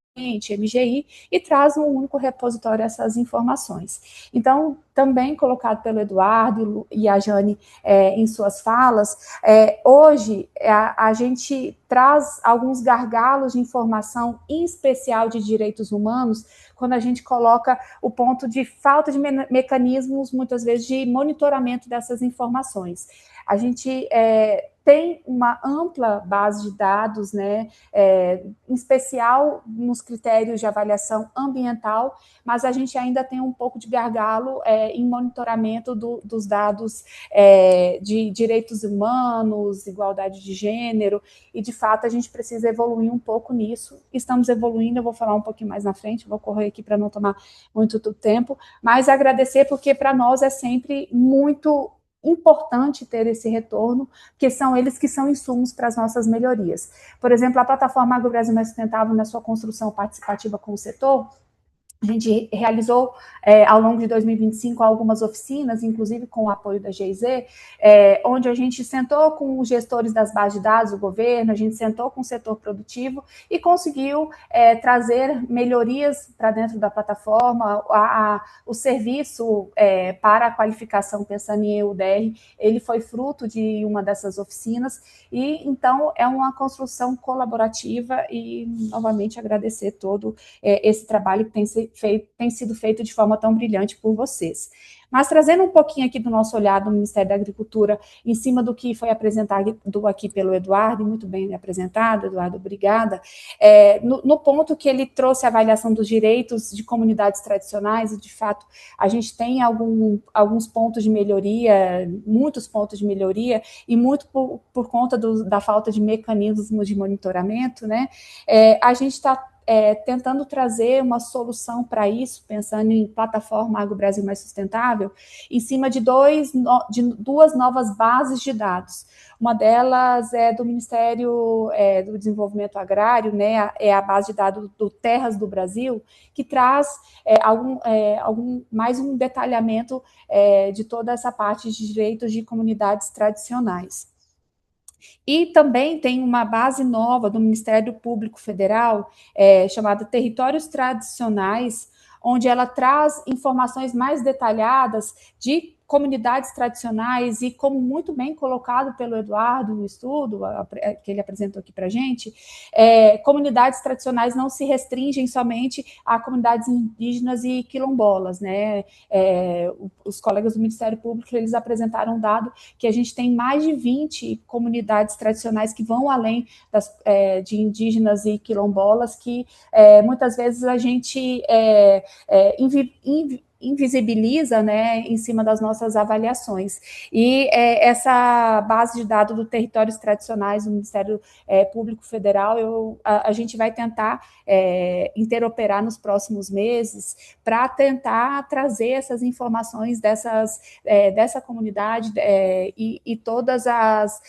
MGI, e traz um único repositório essas informações. Então, também colocado pelo Eduardo e a Jane em suas falas, hoje a gente traz alguns gargalos de informação, em especial de direitos humanos, quando a gente coloca o ponto de falta de mecanismos, muitas vezes, de monitoramento dessas informações. A gente tem uma ampla base de dados, né, em especial nos critérios de avaliação ambiental, mas a gente ainda tem um pouco de gargalo em monitoramento dos dados de direitos humanos, igualdade de gênero, e de fato a gente precisa evoluir um pouco nisso. Estamos evoluindo, eu vou falar um pouquinho mais na frente, vou correr aqui para não tomar muito tempo, mas agradecer porque para nós é sempre muito importante ter esse retorno, porque são eles que são insumos para as nossas melhorias. Por exemplo, a plataforma Agro Brasil Mais Sustentável, na sua construção participativa com o setor, a gente realizou, ao longo de 2025, algumas oficinas, inclusive com o apoio da GIZ, onde a gente sentou com os gestores das bases de dados do governo, a gente sentou com o setor produtivo e conseguiu trazer melhorias para dentro da plataforma. O serviço para a qualificação, pensando em EUDR, ele foi fruto de uma dessas oficinas, e então é uma construção colaborativa, e novamente agradecer todo esse trabalho que tem sido feito de forma tão brilhante por vocês. Mas trazendo um pouquinho aqui do nosso olhar do Ministério da Agricultura, em cima do que foi apresentado aqui pelo Eduardo, e muito bem apresentado, Eduardo, obrigada, no ponto que ele trouxe a avaliação dos direitos de comunidades tradicionais, e de fato a gente tem alguns pontos de melhoria, muitos pontos de melhoria, e muito por conta da falta de mecanismos de monitoramento, né? A gente está tentando trazer uma solução para isso, pensando em plataforma Agro Brasil Mais Sustentável, em cima de duas novas bases de dados. Uma delas é do Ministério do Desenvolvimento Agrário, né, é a base de dados do Terras do Brasil, que traz mais um detalhamento de toda essa parte de direitos de comunidades tradicionais. E também tem uma base nova do Ministério Público Federal, chamada Territórios Tradicionais, onde ela traz informações mais detalhadas de comunidades tradicionais, e como muito bem colocado pelo Eduardo no estudo que ele apresentou aqui para a gente, comunidades tradicionais não se restringem somente a comunidades indígenas e quilombolas, né? Os colegas do Ministério Público, eles apresentaram um dado que a gente tem mais de 20 comunidades tradicionais que vão além de indígenas e quilombolas, que muitas vezes a gente invisibiliza, né, em cima das nossas avaliações. E essa base de dados do territórios tradicionais do Ministério Público Federal, a gente vai tentar interoperar nos próximos meses para tentar trazer essas informações dessa comunidade e todas as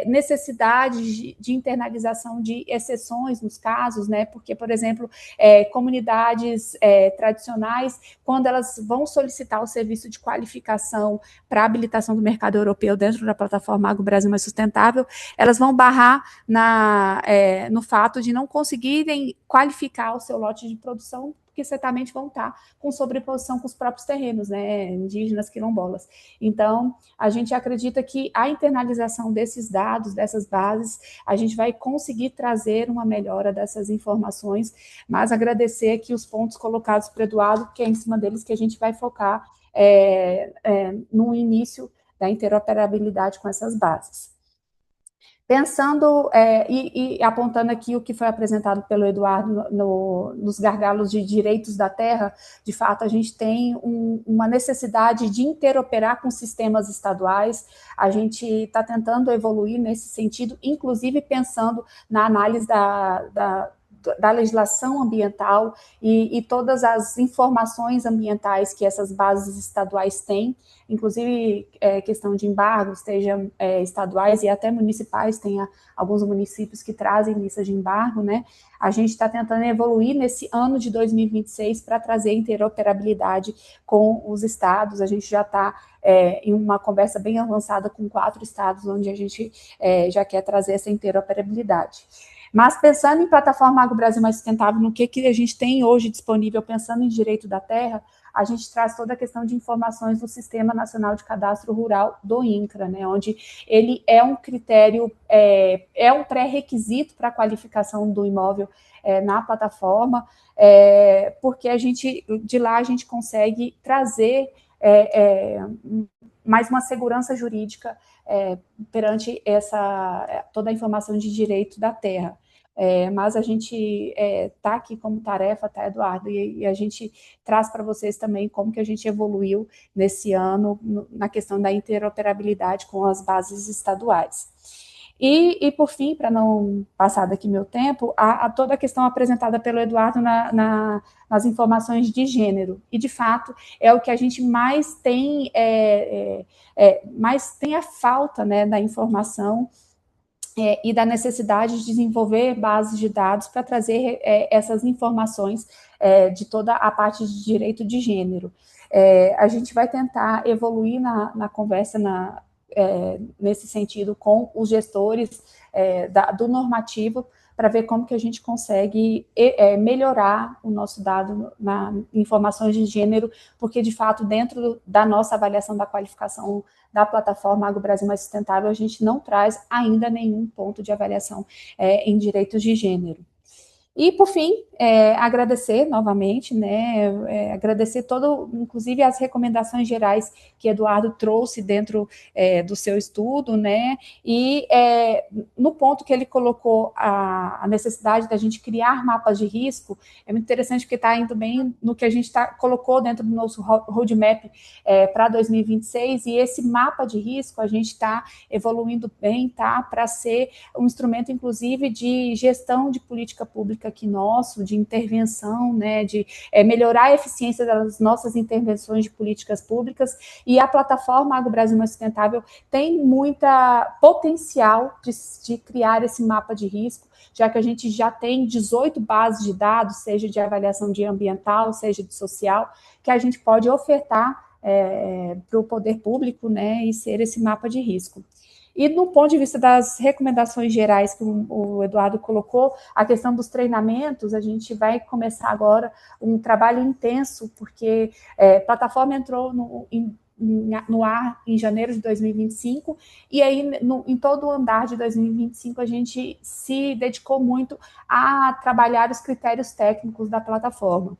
necessidades de internalização de exceções nos casos, né? Porque, por exemplo, comunidades tradicionais, quando elas vão solicitar o serviço de qualificação para habilitação do mercado europeu dentro da plataforma Agro Brasil Mais Sustentável, elas vão barrar no fato de não conseguirem qualificar o seu lote de produção, porque certamente vão estar com sobreposição com os próprios terrenos, né, indígenas, quilombolas. Então, a gente acredita que a internalização desses dados, dessas bases, a gente vai conseguir trazer uma melhora dessas informações, mas agradecer aqui os pontos colocados por Eduardo, que é em cima deles que a gente vai focar no início da interoperabilidade com essas bases. Pensando e apontando aqui o que foi apresentado pelo Eduardo nos gargalos de direitos da terra, de fato, a gente tem uma necessidade de interoperar com sistemas estaduais. A gente está tentando evoluir nesse sentido, inclusive pensando na análise da legislação ambiental e todas as informações ambientais que essas bases estaduais têm, inclusive questão de embargos, sejam estaduais e até municipais, tem alguns municípios que trazem lista de embargo, né? A gente está tentando evoluir nesse ano de 2026 para trazer interoperabilidade com os estados. A gente já está em uma conversa bem avançada com 4 estados, onde a gente já quer trazer essa interoperabilidade. Mas pensando em plataforma Agro Brasil Mais Sustentável, no que a gente tem hoje disponível, pensando em direito da terra, a gente traz toda a questão de informações do Sistema Nacional de Cadastro Rural do INCRA, né, onde ele é um critério, um pré-requisito para a qualificação do imóvel na plataforma, porque de lá a gente consegue trazer mais uma segurança jurídica perante toda a informação de direito da terra. Mas a gente está aqui como tarefa, tá, Eduardo? E a gente traz para vocês também como que a gente evoluiu nesse ano na questão da interoperabilidade com as bases estaduais. E por fim, para não passar daqui meu tempo, toda a questão apresentada pelo Eduardo nas informações de gênero. E, de fato, é o que a gente mais tem, mais tem a falta, né, da informação e da necessidade de desenvolver bases de dados para trazer essas informações de toda a parte de direito de gênero. A gente vai tentar evoluir na conversa nesse sentido com os gestores do normativo, para ver como que a gente consegue melhorar o nosso dado na informações de gênero, porque, de fato, dentro da nossa avaliação da qualificação da plataforma Agro Brasil Mais Sustentável, a gente não traz ainda nenhum ponto de avaliação em direitos de gênero. E, por fim, agradecer novamente, né, agradecer inclusive as recomendações gerais que Eduardo trouxe dentro do seu estudo, né, e no ponto que ele colocou a necessidade da gente criar mapas de risco, é muito interessante porque está indo bem no que a gente colocou dentro do nosso roadmap para 2026, e esse mapa de risco a gente está evoluindo bem, tá, para ser um instrumento, inclusive, de gestão de política pública aqui nosso, de intervenção, né, de melhorar a eficiência das nossas intervenções de políticas públicas, e a plataforma Agro Brasil Mais Sustentável tem muita potencial de criar esse mapa de risco, já que a gente já tem 18 bases de dados, seja de avaliação de ambiental, seja de social, que a gente pode ofertar para o poder público, né, e ser esse mapa de risco. E do ponto de vista das recomendações gerais que o Eduardo colocou, a questão dos treinamentos, a gente vai começar agora um trabalho intenso, porque a plataforma entrou no ar em janeiro de 2025, e aí em todo o andar de 2025 a gente se dedicou muito a trabalhar os critérios técnicos da plataforma.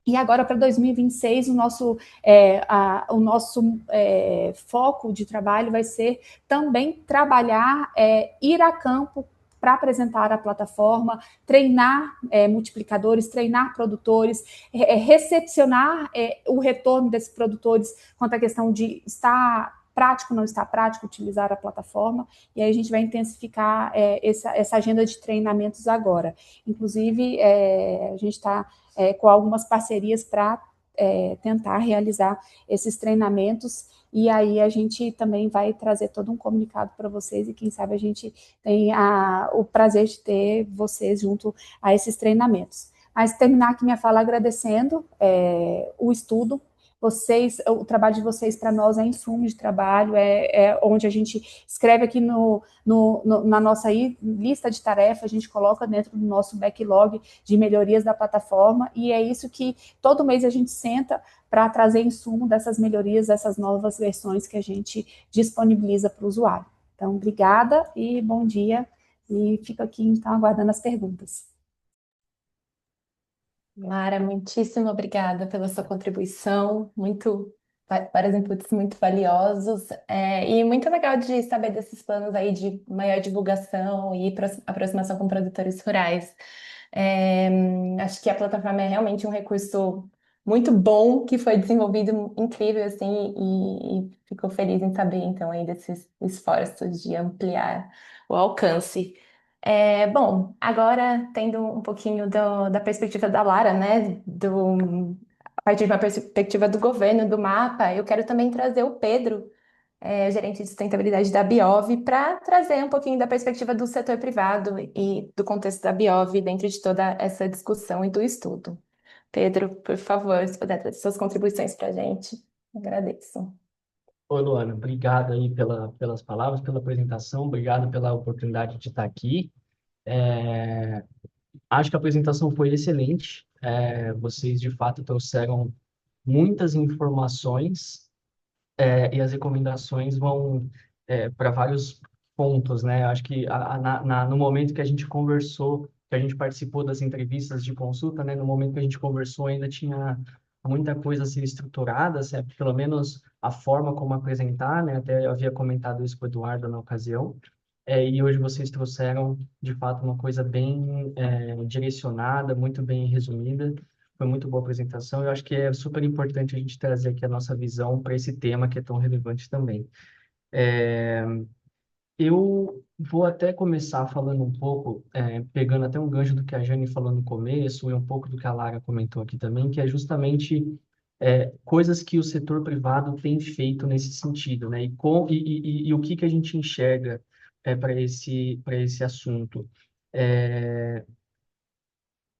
E agora, para 2026, o nosso foco de trabalho vai ser também trabalhar, ir a campo para apresentar a plataforma, treinar multiplicadores, treinar produtores, recepcionar o retorno desses produtores quanto à questão de estar prático, não está prático utilizar a plataforma, e aí a gente vai intensificar essa agenda de treinamentos agora. Inclusive, a gente está com algumas parcerias para tentar realizar esses treinamentos, e aí a gente também vai trazer todo um comunicado para vocês, e quem sabe a gente tem o prazer de ter vocês junto a esses treinamentos. Mas terminar aqui minha fala agradecendo o estudo. O trabalho de vocês para nós é insumo de trabalho, onde a gente escreve aqui na nossa lista de tarefas, a gente coloca dentro do nosso backlog de melhorias da plataforma, e é isso que todo mês a gente senta para trazer insumo dessas melhorias, dessas novas versões que a gente disponibiliza para o usuário. Então, obrigada e bom dia, e fico aqui, então, aguardando as perguntas. Lara, muitíssimo obrigada pela sua contribuição, vários inputs muito valiosos, e muito legal de saber desses planos aí de maior divulgação e aproximação com produtores rurais. Acho que a plataforma é realmente um recurso muito bom, que foi desenvolvido incrível, assim, e fico feliz em saber, então, aí desses esforços de ampliar o alcance. Bom, agora tendo um pouquinho da perspectiva da Lara, né, a partir de uma perspectiva do governo, do mapa, eu quero também trazer o Pedro, gerente de sustentabilidade da Biov, para trazer um pouquinho da perspectiva do setor privado e do contexto da Biov dentro de toda essa discussão e do estudo. Pedro, por favor, se puder trazer suas contribuições para a gente, agradeço. Oi, Luana, obrigado aí pelas palavras, pela apresentação, obrigado pela oportunidade de estar aqui. Acho que a apresentação foi excelente. Vocês, de fato, trouxeram muitas informações, e as recomendações vão para vários pontos, né? Acho que no momento que a gente conversou, que a gente participou das entrevistas de consulta, né? No momento que a gente conversou, ainda tinha muita coisa a ser estruturada, pelo menos a forma como apresentar, né? Até eu havia comentado isso com o Eduardo na ocasião. E hoje vocês trouxeram, de fato, uma coisa bem direcionada, muito bem resumida. Foi muito boa a apresentação. Eu acho que é super importante a gente trazer aqui a nossa visão para esse tema que é tão relevante também. Eu vou até começar falando um pouco, pegando até um gancho do que a Jane falou no começo e um pouco do que a Lara comentou aqui também, que é justamente coisas que o setor privado tem feito nesse sentido, né? E o que a gente enxerga para esse assunto.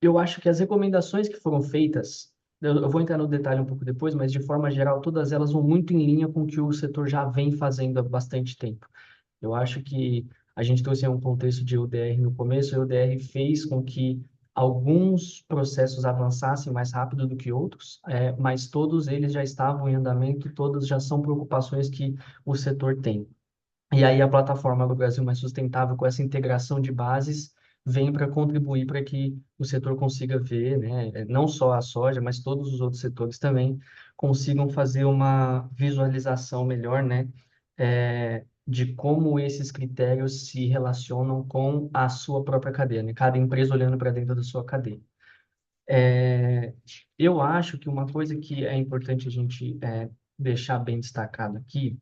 Eu acho que as recomendações que foram feitas, eu vou entrar no detalhe um pouco depois, mas de forma geral, todas elas vão muito em linha com o que o setor já vem fazendo há bastante tempo. Eu acho que a gente trouxe um contexto de UDR no começo, a UDR fez com que alguns processos avançassem mais rápido do que outros, mas todos eles já estavam em andamento, todas já são preocupações que o setor tem. E aí a plataforma do Brasil Mais Sustentável, com essa integração de bases, vem para contribuir para que o setor consiga ver, né, não só a soja, mas todos os outros setores também consigam fazer uma visualização melhor, né, de como esses critérios se relacionam com a sua própria cadeia, né, cada empresa olhando para dentro da sua cadeia. Eu acho que uma coisa que é importante a gente deixar bem destacado aqui,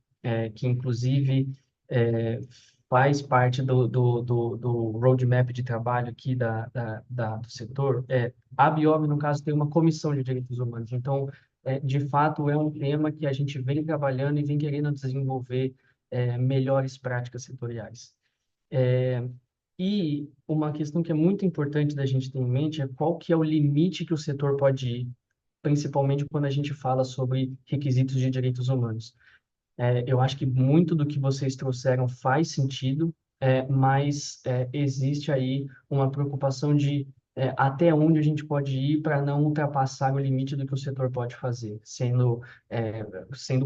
que inclusive faz parte do roadmap de trabalho aqui do setor, a Biov, no caso, tem uma comissão de direitos humanos. Então, de fato, é um tema que a gente vem trabalhando e vem querendo desenvolver melhores práticas setoriais. E uma questão que é muito importante da gente ter em mente é qual que é o limite que o setor pode ir, principalmente quando a gente fala sobre requisitos de direitos humanos. Eu acho que muito do que vocês trouxeram faz sentido, mas existe aí uma preocupação de até onde a gente pode ir para não ultrapassar o limite do que o setor pode fazer, sendo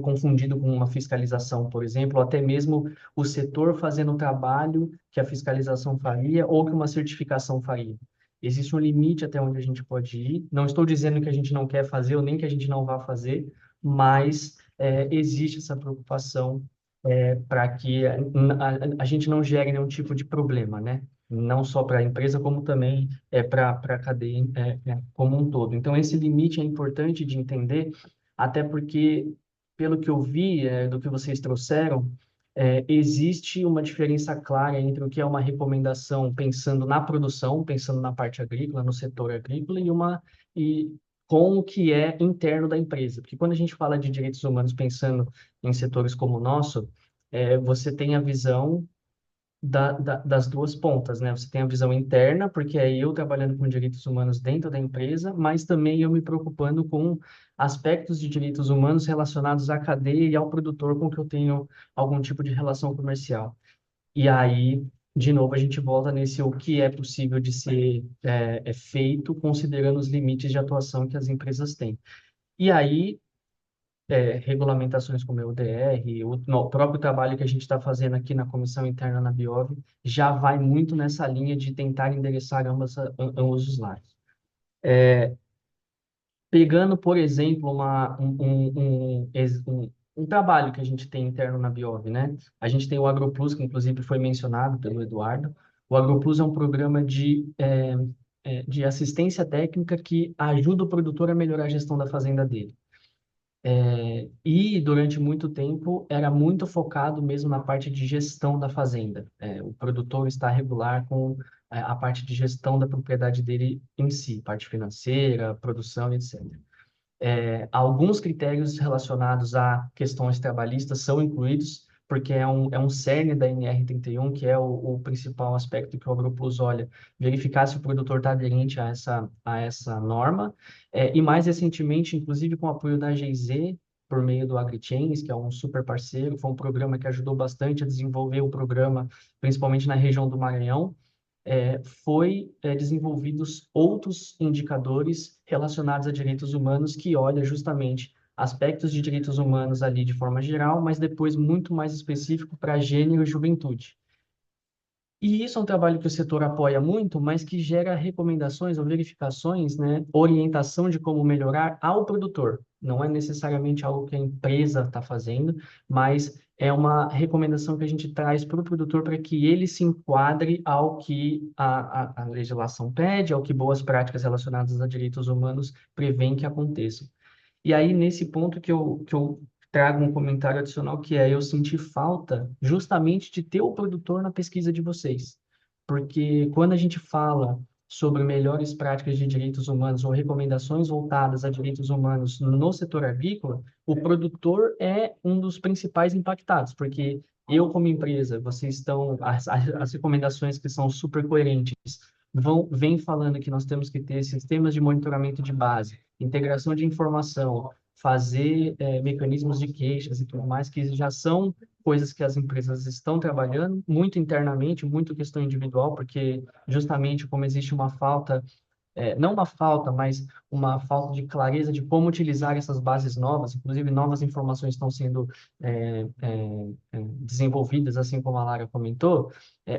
confundido com uma fiscalização, por exemplo, ou até mesmo o setor fazendo o trabalho que a fiscalização faria ou que uma certificação faria. Existe um limite até onde a gente pode ir. Não estou dizendo que a gente não quer fazer ou nem que a gente não vá fazer, mas existe essa preocupação para que a gente não gere nenhum tipo de problema, né? Não só para a empresa, como também para a cadeia como um todo. Então, esse limite é importante de entender, até porque, pelo que eu vi do que vocês trouxeram, existe uma diferença clara entre o que é uma recomendação pensando na produção, pensando na parte agrícola, no setor agrícola, e com o que é interno da empresa. Porque quando a gente fala de direitos humanos pensando em setores como o nosso, você tem a visão das duas pontas, né? Você tem a visão interna, porque é eu trabalhando com direitos humanos dentro da empresa, mas também eu me preocupando com aspectos de direitos humanos relacionados à cadeia e ao produtor com que eu tenho algum tipo de relação comercial. E aí, de novo, a gente volta nesse o que é possível de ser feito, considerando os limites de atuação que as empresas têm. E aí, regulamentações como a UDR, o próprio trabalho que a gente está fazendo aqui na comissão interna na Biov, já vai muito nessa linha de tentar endereçar ambos os lados. Pegando, por exemplo, um trabalho que a gente tem interno na Biov, né? A gente tem o AgroPlus, que inclusive foi mencionado pelo Eduardo. O AgroPlus é um programa de assistência técnica que ajuda o produtor a melhorar a gestão da fazenda dele. E durante muito tempo era muito focado mesmo na parte de gestão da fazenda. O produtor está regular com a parte de gestão da propriedade dele em si, parte financeira, produção, etc. Alguns critérios relacionados a questões trabalhistas são incluídos, porque é um cerne da NR31, que é o principal aspecto que o AgroPlus olha, verificar se o produtor está aderente a essa norma. E mais recentemente, inclusive com o apoio da GIZ, por meio do AgriChains, que é um super parceiro, foi um programa que ajudou bastante a desenvolver o programa, principalmente na região do Maranhão, desenvolvidos outros indicadores relacionados a direitos humanos que olha justamente aspectos de direitos humanos ali de forma geral, mas depois muito mais específico para gênero e juventude. E isso é um trabalho que o setor apoia muito, mas que gera recomendações ou verificações, né, orientação de como melhorar ao produtor. Não é necessariamente algo que a empresa está fazendo, mas é uma recomendação que a gente traz para o produtor para que ele se enquadre ao que a legislação pede, ao que boas práticas relacionadas a direitos humanos prevêem que aconteçam. E aí, nesse ponto que eu trago um comentário adicional, que é eu senti falta justamente de ter o produtor na pesquisa de vocês. Porque quando a gente fala sobre melhores práticas de direitos humanos ou recomendações voltadas a direitos humanos no setor agrícola, o produtor é um dos principais impactados, porque eu, como empresa, vocês estão, as recomendações que são super coerentes, vem falando que nós temos que ter sistemas de monitoramento de base, integração de informação, fazer mecanismos de queixas e tudo mais, que já são coisas que as empresas estão trabalhando, muito internamente, muito questão individual, porque justamente como existe uma falta não uma falta, mas uma falta de clareza de como utilizar essas bases novas, inclusive novas informações estão sendo desenvolvidas, assim como a Lara comentou,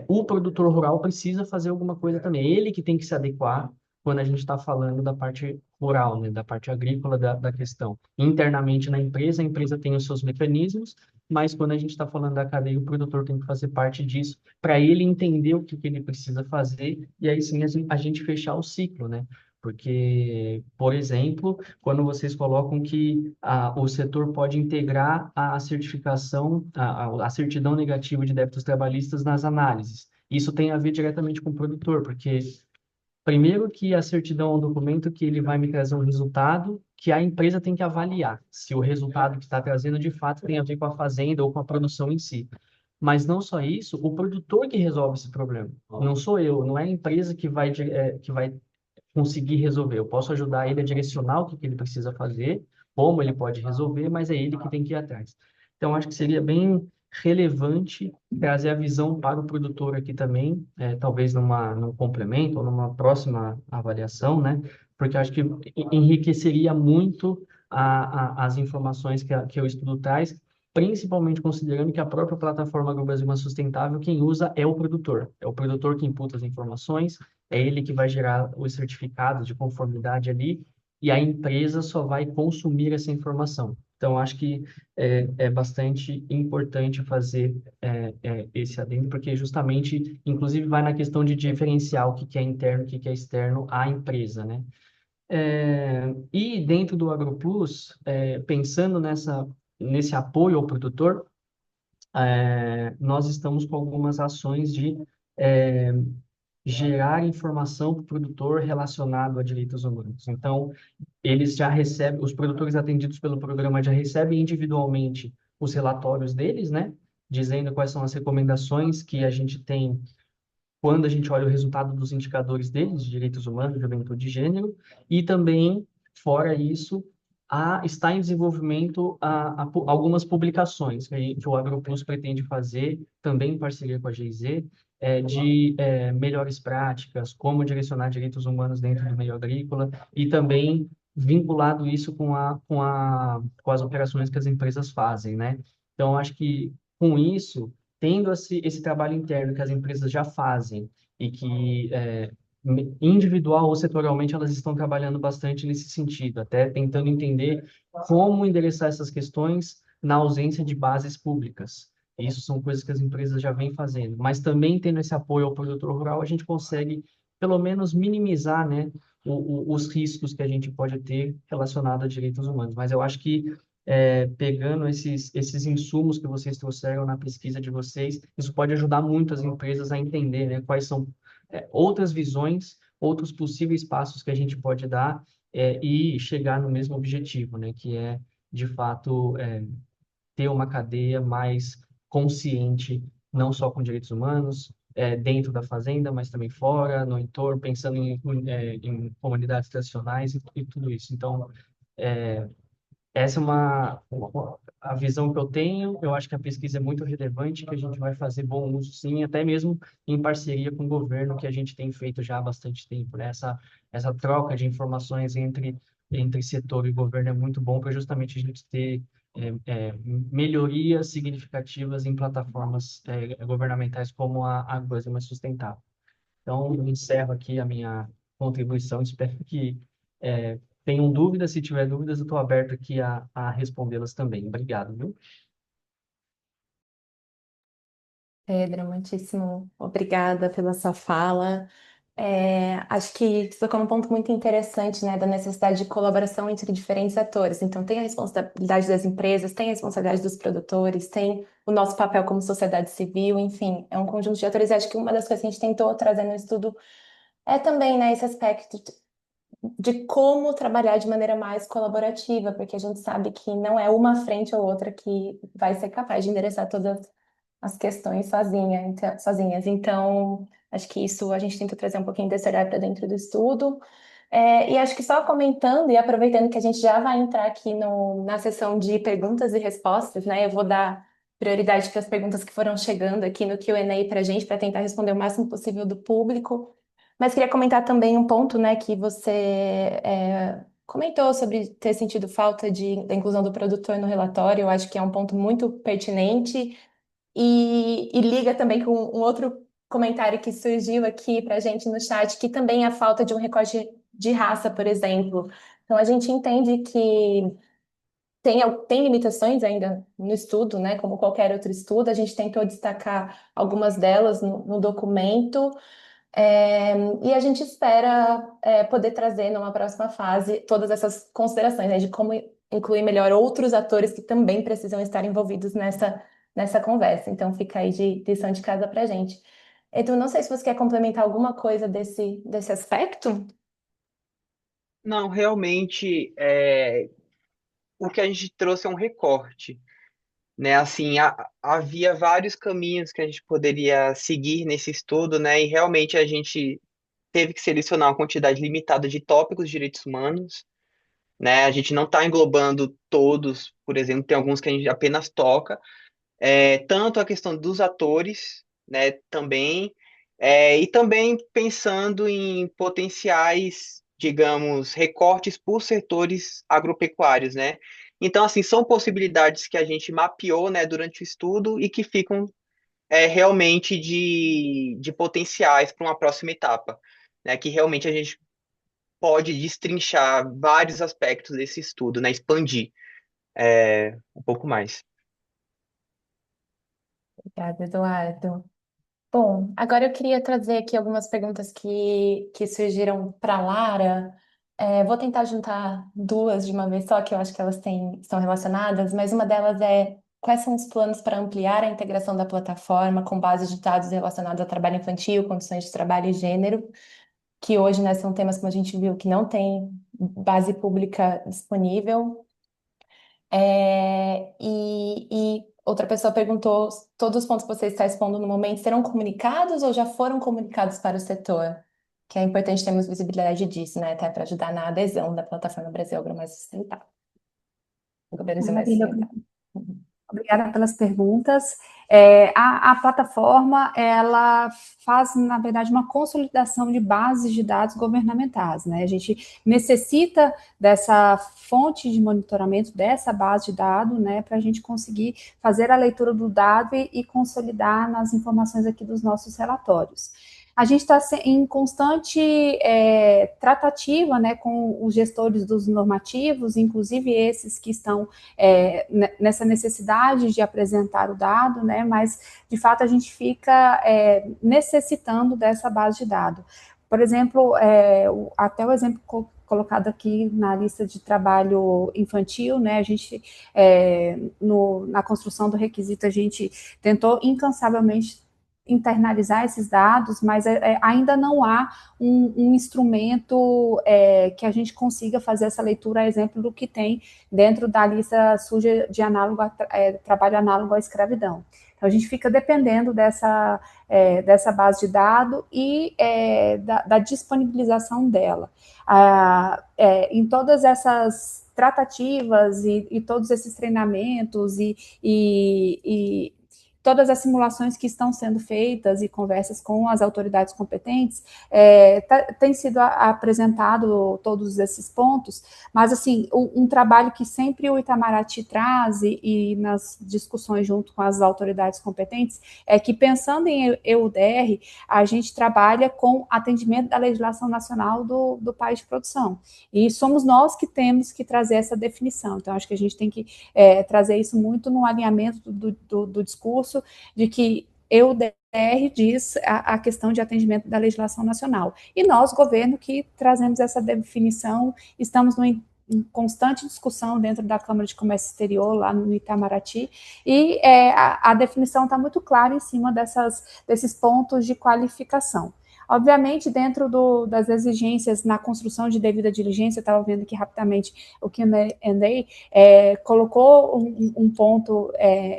o produtor rural precisa fazer alguma coisa também, ele que tem que se adequar quando a gente está falando da parte rural, né, da parte agrícola da questão. Internamente na empresa, a empresa tem os seus mecanismos, mas quando a gente está falando da cadeia, o produtor tem que fazer parte disso para ele entender o que ele precisa fazer e aí sim a gente fechar o ciclo, né? Porque, por exemplo, quando vocês colocam que o setor pode integrar a certificação, a certidão negativa de débitos trabalhistas nas análises. Isso tem a ver diretamente com o produtor, porque primeiro que a certidão é um documento que ele vai me trazer um resultado que a empresa tem que avaliar se o resultado que está trazendo de fato tem a ver com a fazenda ou com a produção em si. Mas não só isso, o produtor que resolve esse problema. Não sou eu, não é a empresa que vai conseguir resolver. Eu posso ajudar ele a direcionar o que ele precisa fazer, como ele pode resolver, mas é ele que tem que ir atrás. Então, acho que seria bem relevante trazer a visão para o produtor aqui também, talvez num complemento ou numa próxima avaliação, né? Porque eu acho que enriqueceria muito as informações que o estudo traz, principalmente considerando que a própria plataforma AgroBrasil Mais Sustentável, quem usa é o produtor que imputa as informações, é ele que vai gerar os certificados de conformidade ali, e a empresa só vai consumir essa informação. Então, acho que é bastante importante fazer esse adendo, porque justamente, inclusive, vai na questão de diferenciar o que que é interno, o que que é externo à empresa, né? E dentro do AgroPlus, pensando nesse apoio ao produtor, nós estamos com algumas ações de é, gerar informação para o produtor relacionado a direitos humanos. Então, eles já recebem, os produtores atendidos pelo programa já recebem individualmente os relatórios deles, né? Dizendo quais são as recomendações que a gente tem quando a gente olha o resultado dos indicadores deles, de direitos humanos, juventude e gênero, e também, fora isso, está em desenvolvimento algumas publicações que o AgroPlus pretende fazer, também em parceria com a GIZ, de melhores práticas, como direcionar direitos humanos dentro do meio agrícola, e também vinculado isso com as operações que as empresas fazem, né? Então, acho que com isso tendo esse trabalho interno que as empresas já fazem e que individual ou setorialmente elas estão trabalhando bastante nesse sentido, até tentando entender como endereçar essas questões na ausência de bases públicas. Isso são coisas que as empresas já vêm fazendo, mas também tendo esse apoio ao produtor rural, a gente consegue pelo menos minimizar, né, os riscos que a gente pode ter relacionado a direitos humanos. Mas eu acho que pegando esses insumos que vocês trouxeram na pesquisa de vocês, isso pode ajudar muito as empresas a entender, né, quais são outras visões, outros possíveis passos que a gente pode dar e chegar no mesmo objetivo, né, que é, de fato, ter uma cadeia mais consciente, não só com direitos humanos, dentro da fazenda, mas também fora, no entorno, pensando em comunidades tradicionais e tudo isso. Então, essa é a visão que eu tenho. Eu acho que a pesquisa é muito relevante, que a gente vai fazer bom uso, sim, até mesmo em parceria com o governo, que a gente tem feito já há bastante tempo, né? Essa troca de informações entre setor e governo é muito bom para justamente a gente ter melhorias significativas em plataformas governamentais como a Brasil Mais Sustentável. Então, eu encerro aqui a minha contribuição. Espero que tenham dúvidas. Se tiver dúvidas, eu estou aberto aqui a respondê-las também. Obrigado, viu? Pedro, muitíssimo obrigada pela sua fala. Acho que você tocou num ponto muito interessante, né, da necessidade de colaboração entre diferentes atores. Então, tem a responsabilidade das empresas, tem a responsabilidade dos produtores, tem o nosso papel como sociedade civil, enfim, é um conjunto de atores. E acho que uma das coisas que a gente tentou trazer no estudo é também, né, esse aspecto de como trabalhar de maneira mais colaborativa, porque a gente sabe que não é uma frente ou outra que vai ser capaz de endereçar todas as questões sozinhas. Então, acho que isso a gente tenta trazer um pouquinho desse olhar para dentro do estudo. E acho que só comentando e aproveitando que a gente já vai entrar aqui na sessão de perguntas e respostas, né? Eu vou dar prioridade para as perguntas que foram chegando aqui no Q&A para a gente, para tentar responder o máximo possível do público. Mas queria comentar também um ponto, né, que você comentou sobre ter sentido falta da inclusão do produtor no relatório. Eu acho que é um ponto muito pertinente e liga também com um outro comentário que surgiu aqui para a gente no chat, que também é a falta de um recorte de raça, por exemplo. Então, a gente entende que tem limitações ainda no estudo, né? Como qualquer outro estudo, a gente tentou destacar algumas delas no documento, e a gente espera poder trazer numa próxima fase todas essas considerações, né, de como incluir melhor outros atores que também precisam estar envolvidos nessa conversa. Então fica aí de lição de casa para a gente. Edu, não sei se você quer complementar alguma coisa desse aspecto. Não, realmente, o que a gente trouxe é um recorte, né? Assim, havia vários caminhos que a gente poderia seguir nesse estudo, né? E realmente a gente teve que selecionar uma quantidade limitada de tópicos de direitos humanos, né? A gente não está englobando todos, por exemplo, tem alguns que a gente apenas toca, tanto a questão dos atores, né, também, e também pensando em potenciais, digamos, recortes por setores agropecuários, né? Então, assim, são possibilidades que a gente mapeou, né, durante o estudo e que ficam realmente de potenciais para uma próxima etapa, né? Que realmente a gente pode destrinchar vários aspectos desse estudo, né? Expandir um pouco mais. Obrigada, Eduardo. Bom, agora eu queria trazer aqui algumas perguntas que surgiram para Lara. Vou tentar juntar duas de uma vez só, que eu acho que elas estão relacionadas, mas uma delas é: quais são os planos para ampliar a integração da plataforma com base de dados relacionados ao trabalho infantil, condições de trabalho e gênero, que hoje, né, são temas, como a gente viu, que não tem base pública disponível. E outra pessoa perguntou: todos os pontos que você está expondo no momento serão comunicados ou já foram comunicados para o setor? Que é importante termos visibilidade disso, né? Até para ajudar na adesão da plataforma Brasil Agro Mais Sustentável. Brasil Mais Maravilha. Sustentável. Uhum. Obrigada pelas perguntas. A plataforma, ela faz, na verdade, uma consolidação de bases de dados governamentais, né? A gente necessita dessa fonte de monitoramento, dessa base de dados, né, para a gente conseguir fazer a leitura do dado e consolidar nas informações aqui dos nossos relatórios. A gente está em constante tratativa, né, com os gestores dos normativos, inclusive esses que estão nessa necessidade de apresentar o dado, né, mas, de fato, a gente fica necessitando dessa base de dados. Por exemplo, até o exemplo colocado aqui na lista de trabalho infantil, né, a gente, na construção do requisito, a gente tentou incansavelmente internalizar esses dados, mas ainda não há um instrumento que a gente consiga fazer essa leitura, a exemplo do que tem dentro da lista suja de trabalho análogo à escravidão. Então, a gente fica dependendo dessa base de dados e da disponibilização dela. Em todas essas tratativas e todos esses treinamentos e todas as simulações que estão sendo feitas e conversas com as autoridades competentes, tem sido apresentado todos esses pontos, mas, assim, um trabalho que sempre o Itamaraty traz e nas discussões junto com as autoridades competentes é que, pensando em EUDR, a gente trabalha com atendimento da legislação nacional do país de produção, e somos nós que temos que trazer essa definição. Então, acho que a gente tem que trazer isso muito no alinhamento do discurso de que EUDR diz a questão de atendimento da legislação nacional. E nós, governo, que trazemos essa definição, estamos em constante discussão dentro da Câmara de Comércio Exterior, lá no Itamaraty, e a definição está muito clara em cima desses pontos de qualificação. Obviamente, dentro das exigências na construção de devida diligência, eu estava vendo aqui rapidamente o Q&A, colocou um ponto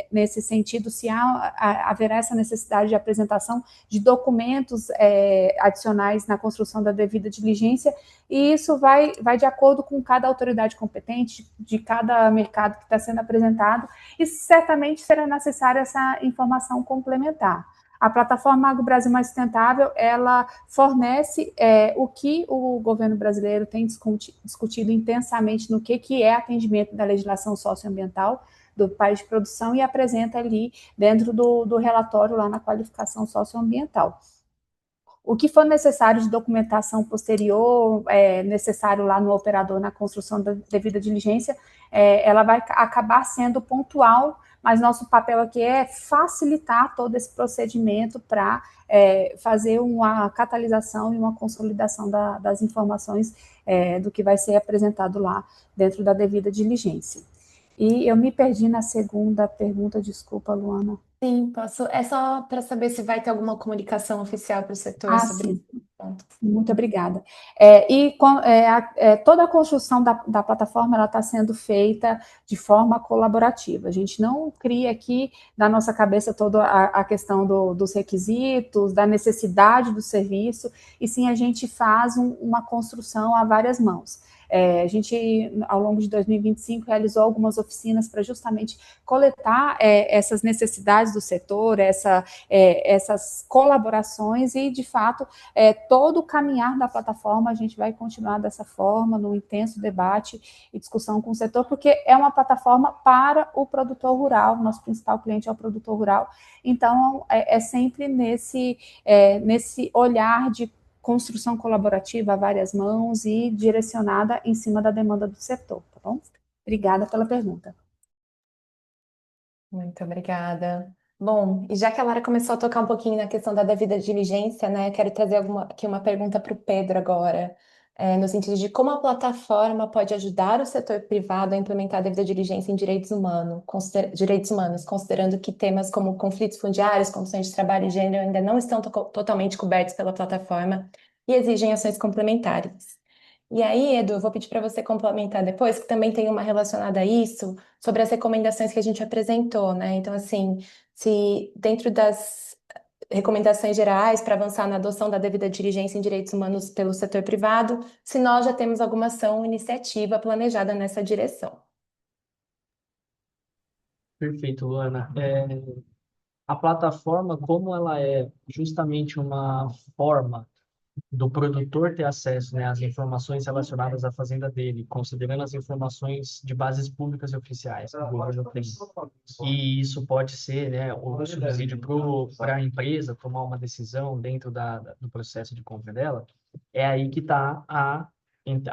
nesse sentido, se haverá essa necessidade de apresentação de documentos adicionais na construção da devida diligência, e isso vai de acordo com cada autoridade competente, de cada mercado que está sendo apresentado, e certamente será necessária essa informação complementar. A plataforma Agro Brasil Mais Sustentável, ela fornece o que o governo brasileiro tem discutido intensamente no que é atendimento da legislação socioambiental do país de produção e apresenta ali dentro do relatório lá na qualificação socioambiental. O que for necessário de documentação posterior, necessário lá no operador na construção da devida diligência, ela vai acabar sendo pontual, mas nosso papel aqui é facilitar todo esse procedimento para fazer uma catalisação e uma consolidação das informações do que vai ser apresentado lá dentro da devida diligência. E eu me perdi na segunda pergunta, desculpa, Luana. Sim, posso. É só para saber se vai ter alguma comunicação oficial para o setor sobre Sim. esse ponto. Muito obrigada. Toda a construção da plataforma está sendo feita de forma colaborativa. A gente não cria aqui da nossa cabeça toda a questão dos requisitos, da necessidade do serviço, e sim a gente faz uma construção a várias mãos. A gente, ao longo de 2025, realizou algumas oficinas para justamente coletar essas necessidades do setor, essas colaborações e, de fato, todo o caminhar da plataforma a gente vai continuar dessa forma, no intenso debate e discussão com o setor, porque é uma plataforma para o produtor rural, nosso principal cliente é o produtor rural, então é sempre nesse olhar de construção colaborativa a várias mãos e direcionada em cima da demanda do setor, tá bom? Obrigada pela pergunta. Muito obrigada. Bom, e já que a Lara começou a tocar um pouquinho na questão da devida diligência, né, quero trazer aqui uma pergunta para o Pedro agora, no sentido de como a plataforma pode ajudar o setor privado a implementar a devida diligência em direitos humanos, considerando que temas como conflitos fundiários, condições de trabalho e gênero ainda não estão totalmente cobertos pela plataforma e exigem ações complementares. E aí, Edu, eu vou pedir para você complementar depois, que também tem uma relacionada a isso, sobre as recomendações que a gente apresentou, né? Então, assim, se dentro das recomendações gerais para avançar na adoção da devida diligência em direitos humanos pelo setor privado, se nós já temos alguma ação ou iniciativa planejada nessa direção. Perfeito, Luana. A plataforma, como ela é justamente uma forma do produtor ter acesso, né, às informações relacionadas à fazenda dele, considerando as informações de bases públicas e oficiais que o governo tem. E isso pode ser, né, um subsídio para a empresa tomar uma decisão dentro do processo de compra dela. É aí que está a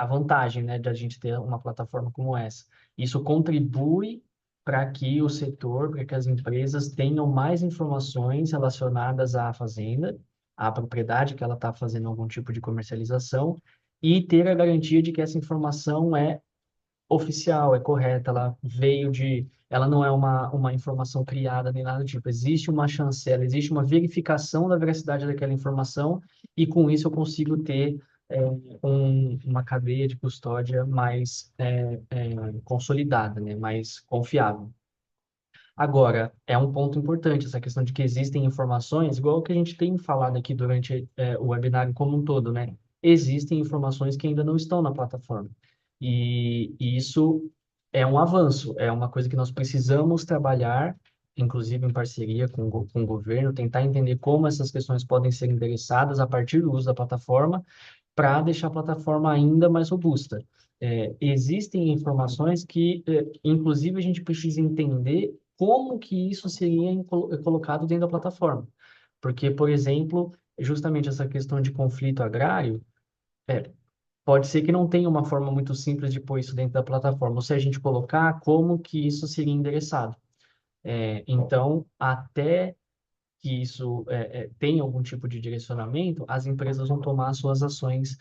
vantagem, né, de a gente ter uma plataforma como essa. Isso contribui para que o setor, para que as empresas tenham mais informações relacionadas à fazenda, à propriedade que ela está fazendo algum tipo de comercialização e ter a garantia de que essa informação é oficial, é correta, ela não é uma informação criada nem nada do tipo. Existe uma chancela, existe uma verificação da veracidade daquela informação e com isso eu consigo ter uma cadeia de custódia mais consolidada, né, mais confiável. Agora, é um ponto importante essa questão de que existem informações, igual o que a gente tem falado aqui durante o webinário como um todo, né? Existem informações que ainda não estão na plataforma. E isso é um avanço, é uma coisa que nós precisamos trabalhar, inclusive em parceria com o governo, tentar entender como essas questões podem ser endereçadas a partir do uso da plataforma, para deixar a plataforma ainda mais robusta. Existem informações que, inclusive, a gente precisa entender como que isso seria colocado dentro da plataforma. Porque, por exemplo, justamente essa questão de conflito agrário, pode ser que não tenha uma forma muito simples de pôr isso dentro da plataforma, ou se a gente colocar, como que isso seria endereçado. Então, até que isso tenha algum tipo de direcionamento, as empresas vão tomar suas ações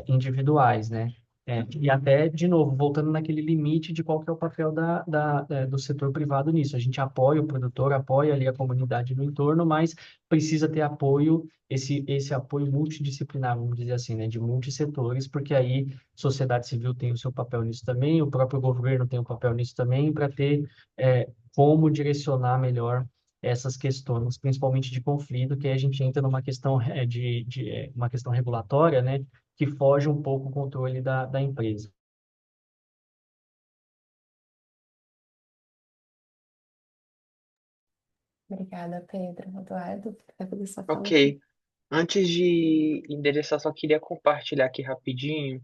individuais, né? E até, de novo, voltando naquele limite de qual que é o papel do setor privado nisso. A gente apoia o produtor, apoia ali a comunidade no entorno, mas precisa ter apoio, esse apoio multidisciplinar, vamos dizer assim, né? De multissetores, porque aí sociedade civil tem o seu papel nisso também, o próprio governo tem o papel nisso também, para ter como direcionar melhor essas questões, principalmente de conflito, que aí a gente entra numa questão uma questão regulatória, né, que foge um pouco do controle da empresa. Obrigada, Pedro. Eduardo, quer fazer sua fala aqui? Ok. Antes de endereçar, só queria compartilhar aqui rapidinho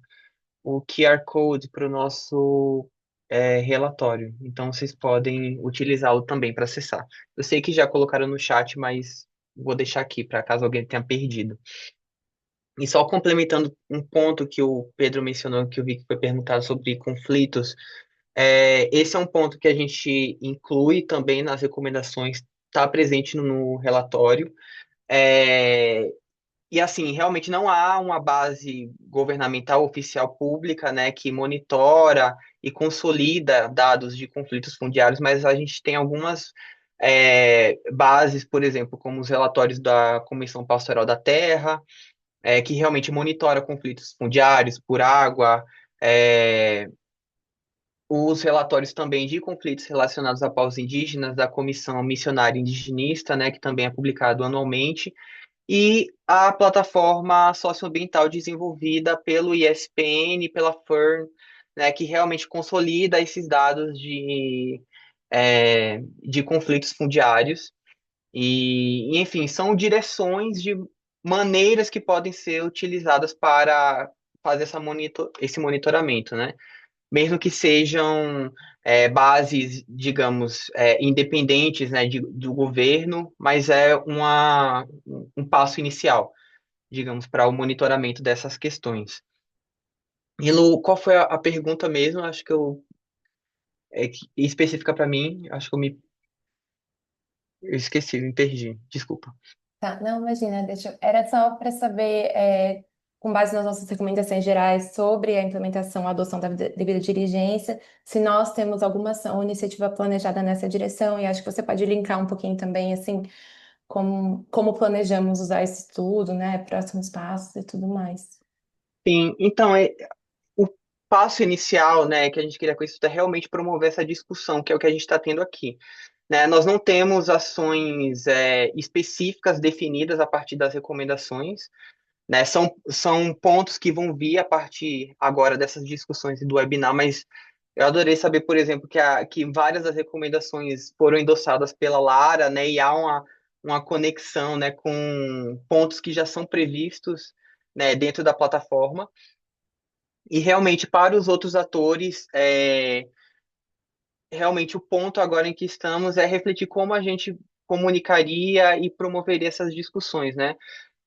o QR Code para o nosso relatório. Então, vocês podem utilizá-lo também para acessar. Eu sei que já colocaram no chat, mas vou deixar aqui para caso alguém tenha perdido. E só complementando um ponto que o Pedro mencionou, que eu vi que foi perguntado sobre conflitos, esse é um ponto que a gente inclui também nas recomendações, está presente no relatório. É, e assim, realmente não há uma base governamental oficial pública, né, que monitora e consolida dados de conflitos fundiários, mas a gente tem algumas bases, por exemplo, como os relatórios da Comissão Pastoral da Terra, que realmente monitora conflitos fundiários por água, é, os relatórios também de conflitos relacionados a povos indígenas da Comissão Missionária Indigenista, né, que também é publicado anualmente. e a plataforma socioambiental desenvolvida pelo ISPN, pela Fern, né, que realmente consolida esses dados de conflitos fundiários. Enfim, são direções de maneiras que podem ser utilizadas para fazer esse monitoramento, né? Mesmo que sejam bases, digamos, independentes, né, do governo, mas é um passo inicial, digamos, para o monitoramento dessas questões. E Lu, qual foi a pergunta mesmo? Acho que específica para mim, acho que eu esqueci, me perdi, desculpa. Tá, não, imagina, era só para saber, com base nas nossas recomendações gerais sobre a implementação, a adoção da devida diligência, se nós temos alguma ação ou iniciativa planejada nessa direção, e acho que você pode linkar um pouquinho também, assim, como planejamos usar esse estudo, né, próximos passos e tudo mais. Sim, então, o passo inicial, né, que a gente queria com isso é realmente promover essa discussão, que é o que a gente está tendo aqui, né? Nós não temos ações específicas definidas a partir das recomendações, né? São pontos que vão vir a partir agora dessas discussões e do webinar, mas eu adorei saber, por exemplo, que várias das recomendações foram endossadas pela Lara, né? E há uma conexão, né, com pontos que já são previstos, né, dentro da plataforma. E realmente, para os outros atores, realmente o ponto agora em que estamos é refletir como a gente comunicaria e promoveria essas discussões, né?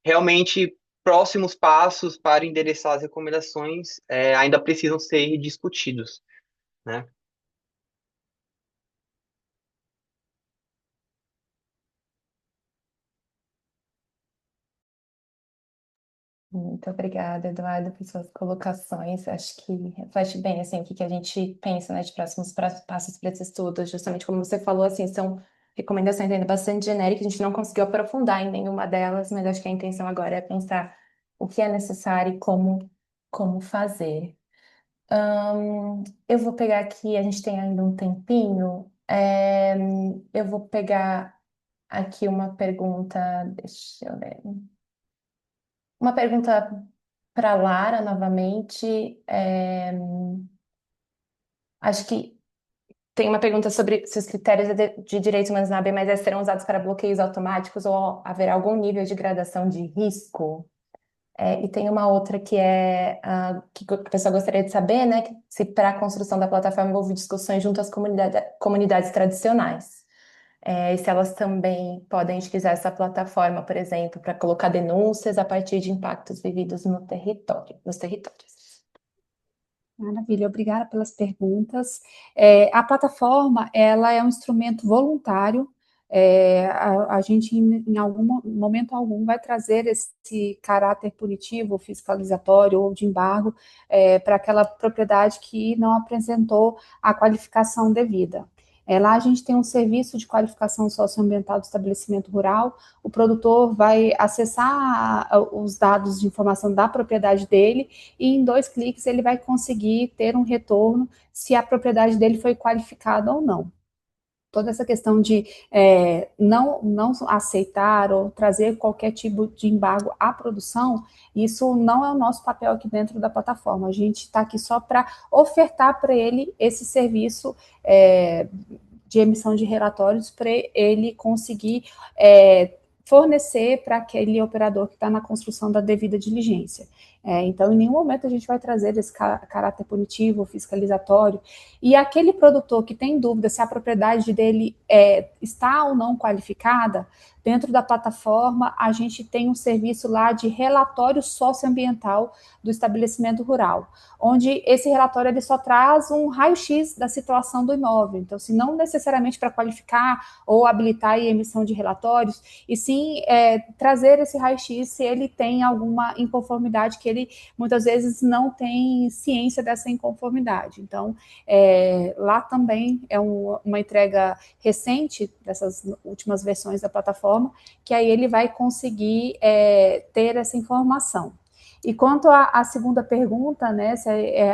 Realmente, próximos passos para endereçar as recomendações ainda precisam ser discutidos, né? Muito obrigada, Eduardo, por suas colocações. Acho que reflete bem assim, o que que a gente pensa, né, de próximos passos para esse estudo. Justamente como você falou, assim, são recomendações ainda bastante genéricas, a gente não conseguiu aprofundar em nenhuma delas, mas acho que a intenção agora é pensar o que é necessário e como fazer. Eu vou pegar aqui, a gente tem ainda um tempinho, eu vou pegar aqui uma pergunta, deixa eu ver. Uma pergunta para Lara novamente. Acho que tem uma pergunta sobre se os critérios de direitos humanos na ABMS serão usados para bloqueios automáticos ou haverá algum nível de gradação de risco. E tem uma outra que que a pessoa gostaria de saber, né, que se para a construção da plataforma houve discussões junto às comunidades tradicionais. E se elas também podem utilizar essa plataforma, por exemplo, para colocar denúncias a partir de impactos vividos nos territórios. Maravilha, obrigada pelas perguntas. A plataforma, ela é um instrumento voluntário. A gente, em algum momento algum, vai trazer esse caráter punitivo, fiscalizatório ou de embargo para aquela propriedade que não apresentou a qualificação devida. Lá a gente tem um serviço de qualificação socioambiental do estabelecimento rural. O produtor vai acessar os dados de informação da propriedade dele e em 2 cliques ele vai conseguir ter um retorno se a propriedade dele foi qualificada ou não. Toda essa questão de não aceitar ou trazer qualquer tipo de embargo à produção, isso não é o nosso papel aqui dentro da plataforma. A gente está aqui só para ofertar para ele esse serviço de emissão de relatórios para ele conseguir fornecer para aquele operador que está na construção da devida diligência. Então, em nenhum momento a gente vai trazer esse caráter punitivo, fiscalizatório, e aquele produtor que tem dúvida se a propriedade dele está ou não qualificada, dentro da plataforma a gente tem um serviço lá de relatório socioambiental do estabelecimento rural, onde esse relatório ele só traz um raio-x da situação do imóvel. Então, se não necessariamente para qualificar ou habilitar a emissão de relatórios, e sim trazer esse raio-x se ele tem alguma inconformidade que ele muitas vezes não tem ciência dessa inconformidade. Então, lá também é uma entrega recente dessas últimas versões da plataforma, que aí ele vai conseguir ter essa informação. E quanto à segunda pergunta, né, se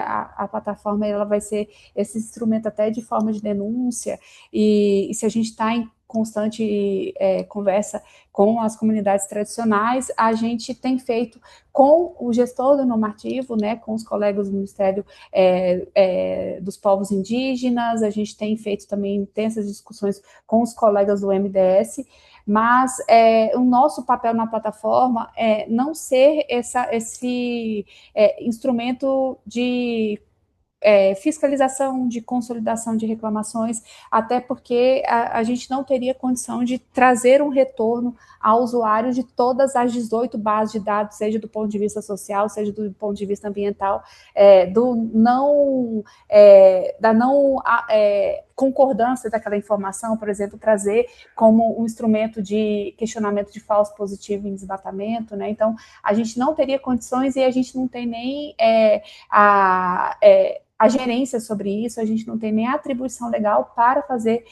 a plataforma ela vai ser esse instrumento até de forma de denúncia, e se a gente está constante conversa com as comunidades tradicionais, a gente tem feito com o gestor do normativo, né, com os colegas do Ministério dos Povos Indígenas, a gente tem feito também intensas discussões com os colegas do MDS, mas o nosso papel na plataforma é não ser esse instrumento de fiscalização, de consolidação de reclamações, até porque a gente não teria condição de trazer um retorno ao usuário de todas as 18 bases de dados, seja do ponto de vista social, seja do ponto de vista ambiental, da não concordância daquela informação, por exemplo, trazer como um instrumento de questionamento de falso positivo em desmatamento, né? Então, a gente não teria condições e a gente não tem nem a gerência sobre isso, a gente não tem nem a atribuição legal para fazer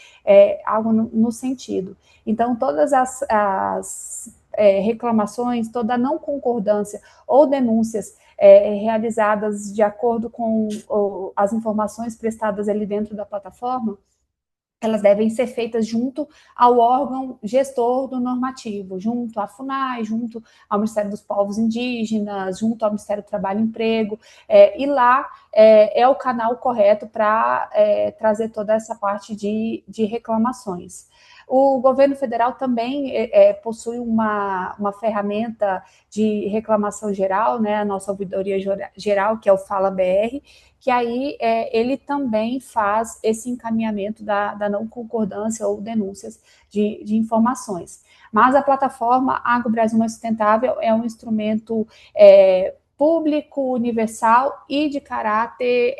algo no sentido. Então, todas as reclamações, toda a não concordância ou denúncias realizadas de acordo com as informações prestadas ali dentro da plataforma, elas devem ser feitas junto ao órgão gestor do normativo, junto à FUNAI, junto ao Ministério dos Povos Indígenas, junto ao Ministério do Trabalho e Emprego, e lá é o canal correto para trazer toda essa parte de reclamações. O governo federal também possui uma ferramenta de reclamação geral, né, a nossa ouvidoria geral, que é o Fala BR, que aí ele também faz esse encaminhamento da não concordância ou denúncias de informações. Mas a plataforma Agro Brasil Mais Sustentável é um instrumento público, universal e de caráter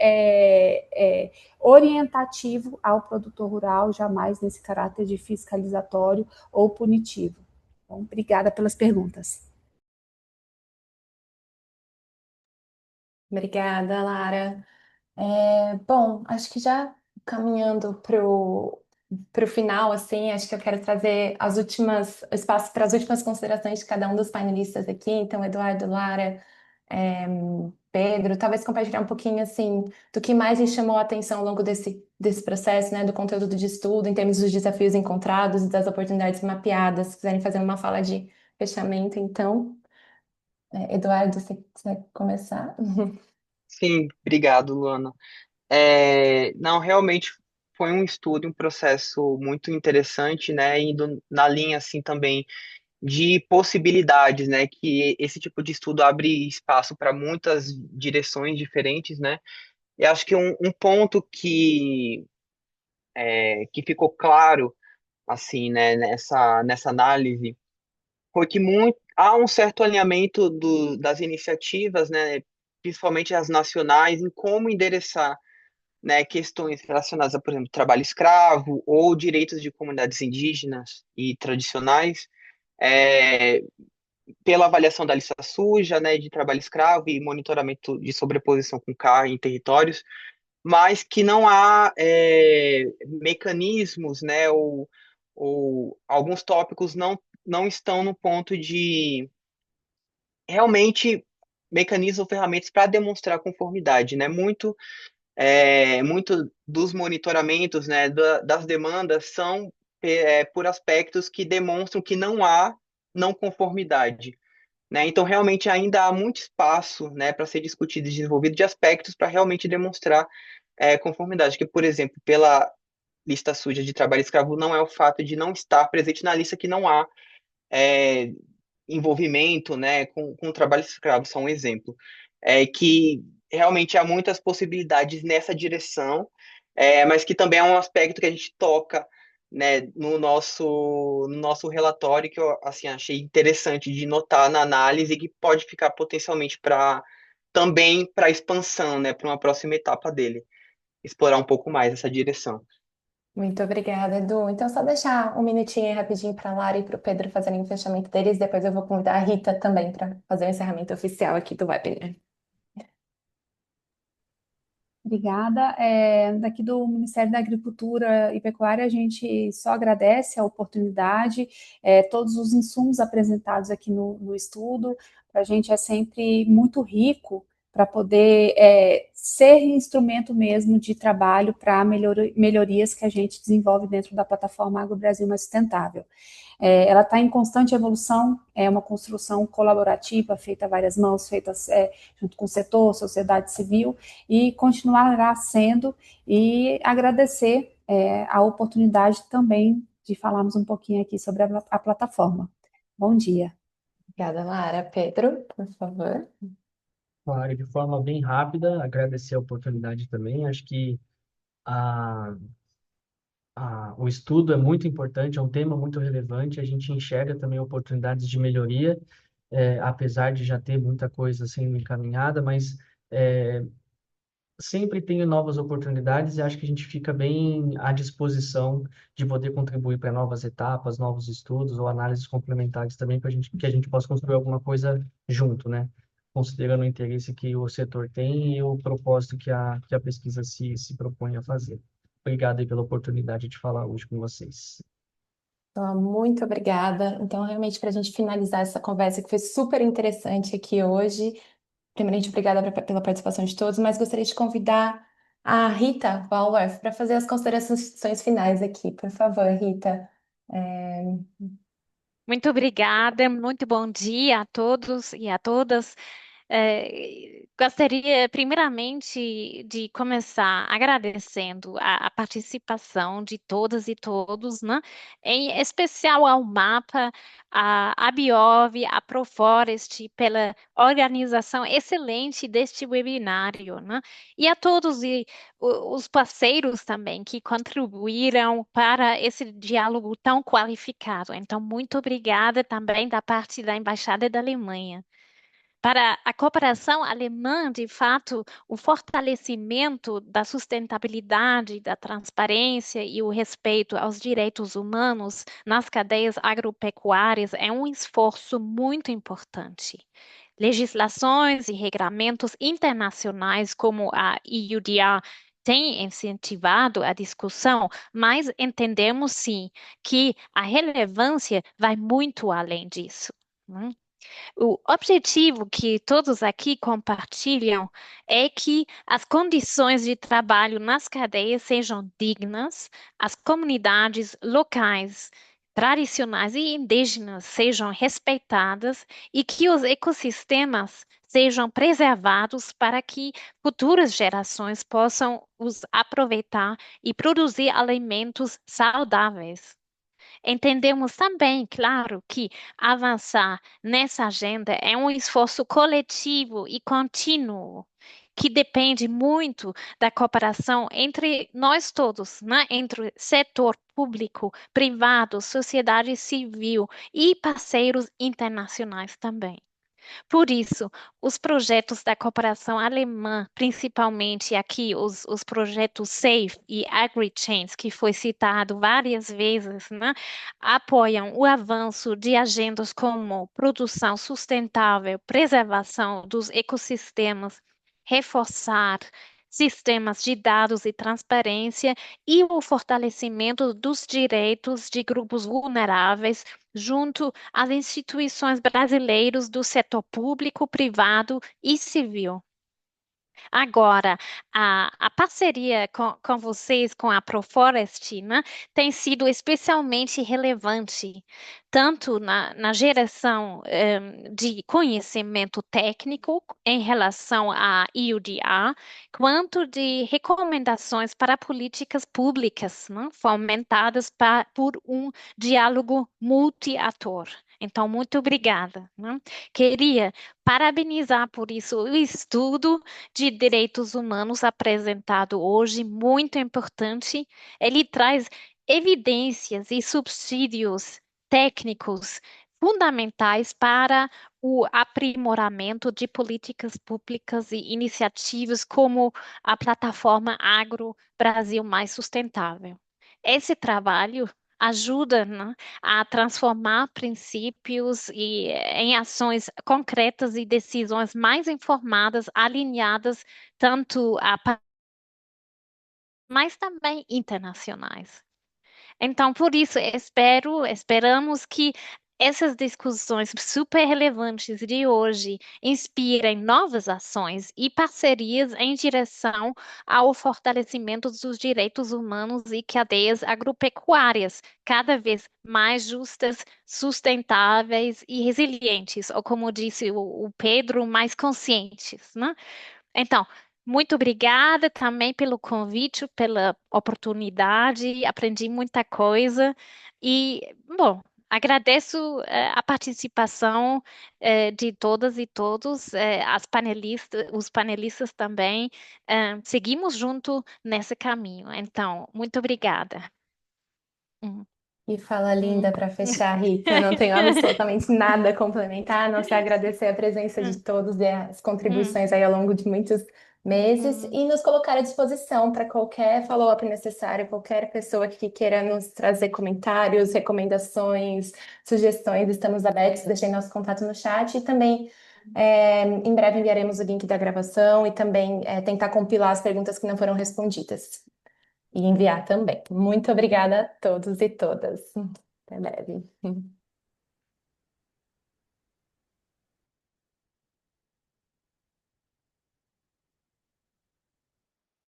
orientativo ao produtor rural, jamais nesse caráter de fiscalizatório ou punitivo. Então, obrigada pelas perguntas. Obrigada, Lara. Bom, acho que já caminhando para o final, assim, acho que eu quero trazer espaço para as últimas considerações de cada um dos panelistas aqui. Então, Eduardo, Lara, Pedro, talvez compartilhar um pouquinho, assim, do que mais lhe chamou a atenção ao longo desse processo, né, do conteúdo de estudo, em termos dos desafios encontrados e das oportunidades mapeadas. Se quiserem fazer uma fala de fechamento, então, Eduardo, você quiser começar? Sim, obrigado, Luana. Não, realmente foi um estudo, um processo muito interessante, né, indo na linha, assim, também de possibilidades, né, que esse tipo de estudo abre espaço para muitas direções diferentes, né. E acho que um ponto que ficou claro, assim, né, nessa análise, foi que há um certo alinhamento das iniciativas, né, principalmente as nacionais, em como endereçar, né, questões relacionadas a, por exemplo, trabalho escravo ou direitos de comunidades indígenas e tradicionais, é, pela avaliação da lista suja, né, de trabalho escravo e monitoramento de sobreposição com CAR em territórios, mas que não há mecanismos, né, ou alguns tópicos não estão no ponto de realmente mecanismos ou ferramentas para demonstrar conformidade, né? Muito dos monitoramentos, né, das demandas são por aspectos que demonstram que não há não conformidade, né? Então, realmente, ainda há muito espaço, né, para ser discutido e desenvolvido de aspectos para realmente demonstrar conformidade, que, por exemplo, pela lista suja de trabalho escravo não é o fato de não estar presente na lista que não há é, envolvimento, né, com o trabalho escravo, só um exemplo, que realmente há muitas possibilidades nessa direção, mas que também é um aspecto que a gente toca, né, no nosso relatório, que eu assim, achei interessante de notar na análise, que pode ficar potencialmente também para expansão, né, para uma próxima etapa dele, explorar um pouco mais essa direção. Muito obrigada, Edu. Então, só deixar um minutinho aí rapidinho para a Lara e para o Pedro fazerem o fechamento deles. Depois eu vou convidar a Rita também para fazer o encerramento oficial aqui do webinar. Obrigada. Daqui do Ministério da Agricultura e Pecuária, a gente só agradece a oportunidade, todos os insumos apresentados aqui no estudo. Para a gente é sempre muito rico para poder ser instrumento mesmo de trabalho para melhorias que a gente desenvolve dentro da plataforma Agro Brasil Mais Sustentável. Ela está em constante evolução, é uma construção colaborativa, feita a várias mãos, feita junto com o setor, sociedade civil, e continuará sendo, e agradecer a oportunidade também de falarmos um pouquinho aqui sobre a plataforma. Bom dia. Obrigada, Lara. Pedro, por favor. Claro, de forma bem rápida, agradecer a oportunidade também. Acho que a, o estudo é muito importante, é um tema muito relevante. A gente enxerga também oportunidades de melhoria, apesar de já ter muita coisa sendo encaminhada, mas sempre tem novas oportunidades e acho que a gente fica bem à disposição de poder contribuir para novas etapas, novos estudos ou análises complementares também para que a gente possa construir alguma coisa junto, né? Considerando o interesse que o setor tem e o propósito que a pesquisa se propõe a fazer. Obrigado aí pela oportunidade de falar hoje com vocês. Então, muito obrigada. Então, realmente, para a gente finalizar essa conversa que foi super interessante aqui hoje, primeiramente, obrigada pela participação de todos, mas gostaria de convidar a Rita Walworth para fazer as considerações finais aqui. Por favor, Rita. É, Muito obrigada, muito bom dia a todos e a todas. Gostaria, primeiramente, de começar agradecendo a participação de todas e todos, né? Em especial ao MAPA, a Biov, a Proforest, pela organização excelente deste webinário, né? E a todos os parceiros também que contribuíram para esse diálogo tão qualificado. Então, muito obrigada também da parte da Embaixada da Alemanha. Para a cooperação alemã, de fato, o fortalecimento da sustentabilidade, da transparência e o respeito aos direitos humanos nas cadeias agropecuárias é um esforço muito importante. Legislações e regulamentos internacionais como a EUDR têm incentivado a discussão, mas entendemos sim que a relevância vai muito além disso, né? O objetivo que todos aqui compartilham é que as condições de trabalho nas cadeias sejam dignas, as comunidades locais, tradicionais e indígenas sejam respeitadas e que os ecossistemas sejam preservados para que futuras gerações possam os aproveitar e produzir alimentos saudáveis. Entendemos também, claro, que avançar nessa agenda é um esforço coletivo e contínuo, que depende muito da cooperação entre nós todos, né? Entre setor público, privado, sociedade civil e parceiros internacionais também. Por isso, os projetos da cooperação alemã, principalmente aqui os projetos SAFE e AgriChains, que foi citado várias vezes, né, apoiam o avanço de agendas como produção sustentável, preservação dos ecossistemas, reforçar sistemas de dados e transparência e o fortalecimento dos direitos de grupos vulneráveis junto às instituições brasileiras do setor público, privado e civil. Agora, a parceria com vocês, com a Proforest, né, tem sido especialmente relevante, tanto na geração de conhecimento técnico em relação à IUDA, quanto de recomendações para políticas públicas, né, fomentadas por um diálogo multi-ator. Então, muito obrigada, né? Queria parabenizar por isso o estudo de direitos humanos apresentado hoje, muito importante. Ele traz evidências e subsídios técnicos fundamentais para o aprimoramento de políticas públicas e iniciativas como a plataforma Agro Brasil Mais Sustentável. Esse trabalho ajuda, né, a transformar princípios em ações concretas e decisões mais informadas, alinhadas tanto mas também internacionais. Então, por isso, esperamos que essas discussões super relevantes de hoje inspirem novas ações e parcerias em direção ao fortalecimento dos direitos humanos e cadeias agropecuárias cada vez mais justas, sustentáveis e resilientes, ou como disse o Pedro, mais conscientes, né? Então, muito obrigada também pelo convite, pela oportunidade, aprendi muita coisa e, bom, agradeço a participação de todas e todos, as panelistas, os panelistas também. Seguimos junto nesse caminho. Então, muito obrigada. Hum, E fala hum, linda para fechar, Rita. Eu não tenho absolutamente nada a complementar, a não ser agradecer a presença de hum, todos e as hum, contribuições aí ao longo de muitos meses hum, e nos colocar à disposição para qualquer follow-up necessário, qualquer pessoa que queira nos trazer comentários, recomendações, sugestões, estamos abertos, deixem nosso contato no chat e também em breve enviaremos o link da gravação e também tentar compilar as perguntas que não foram respondidas e enviar também. Muito obrigada a todos e todas. Até breve.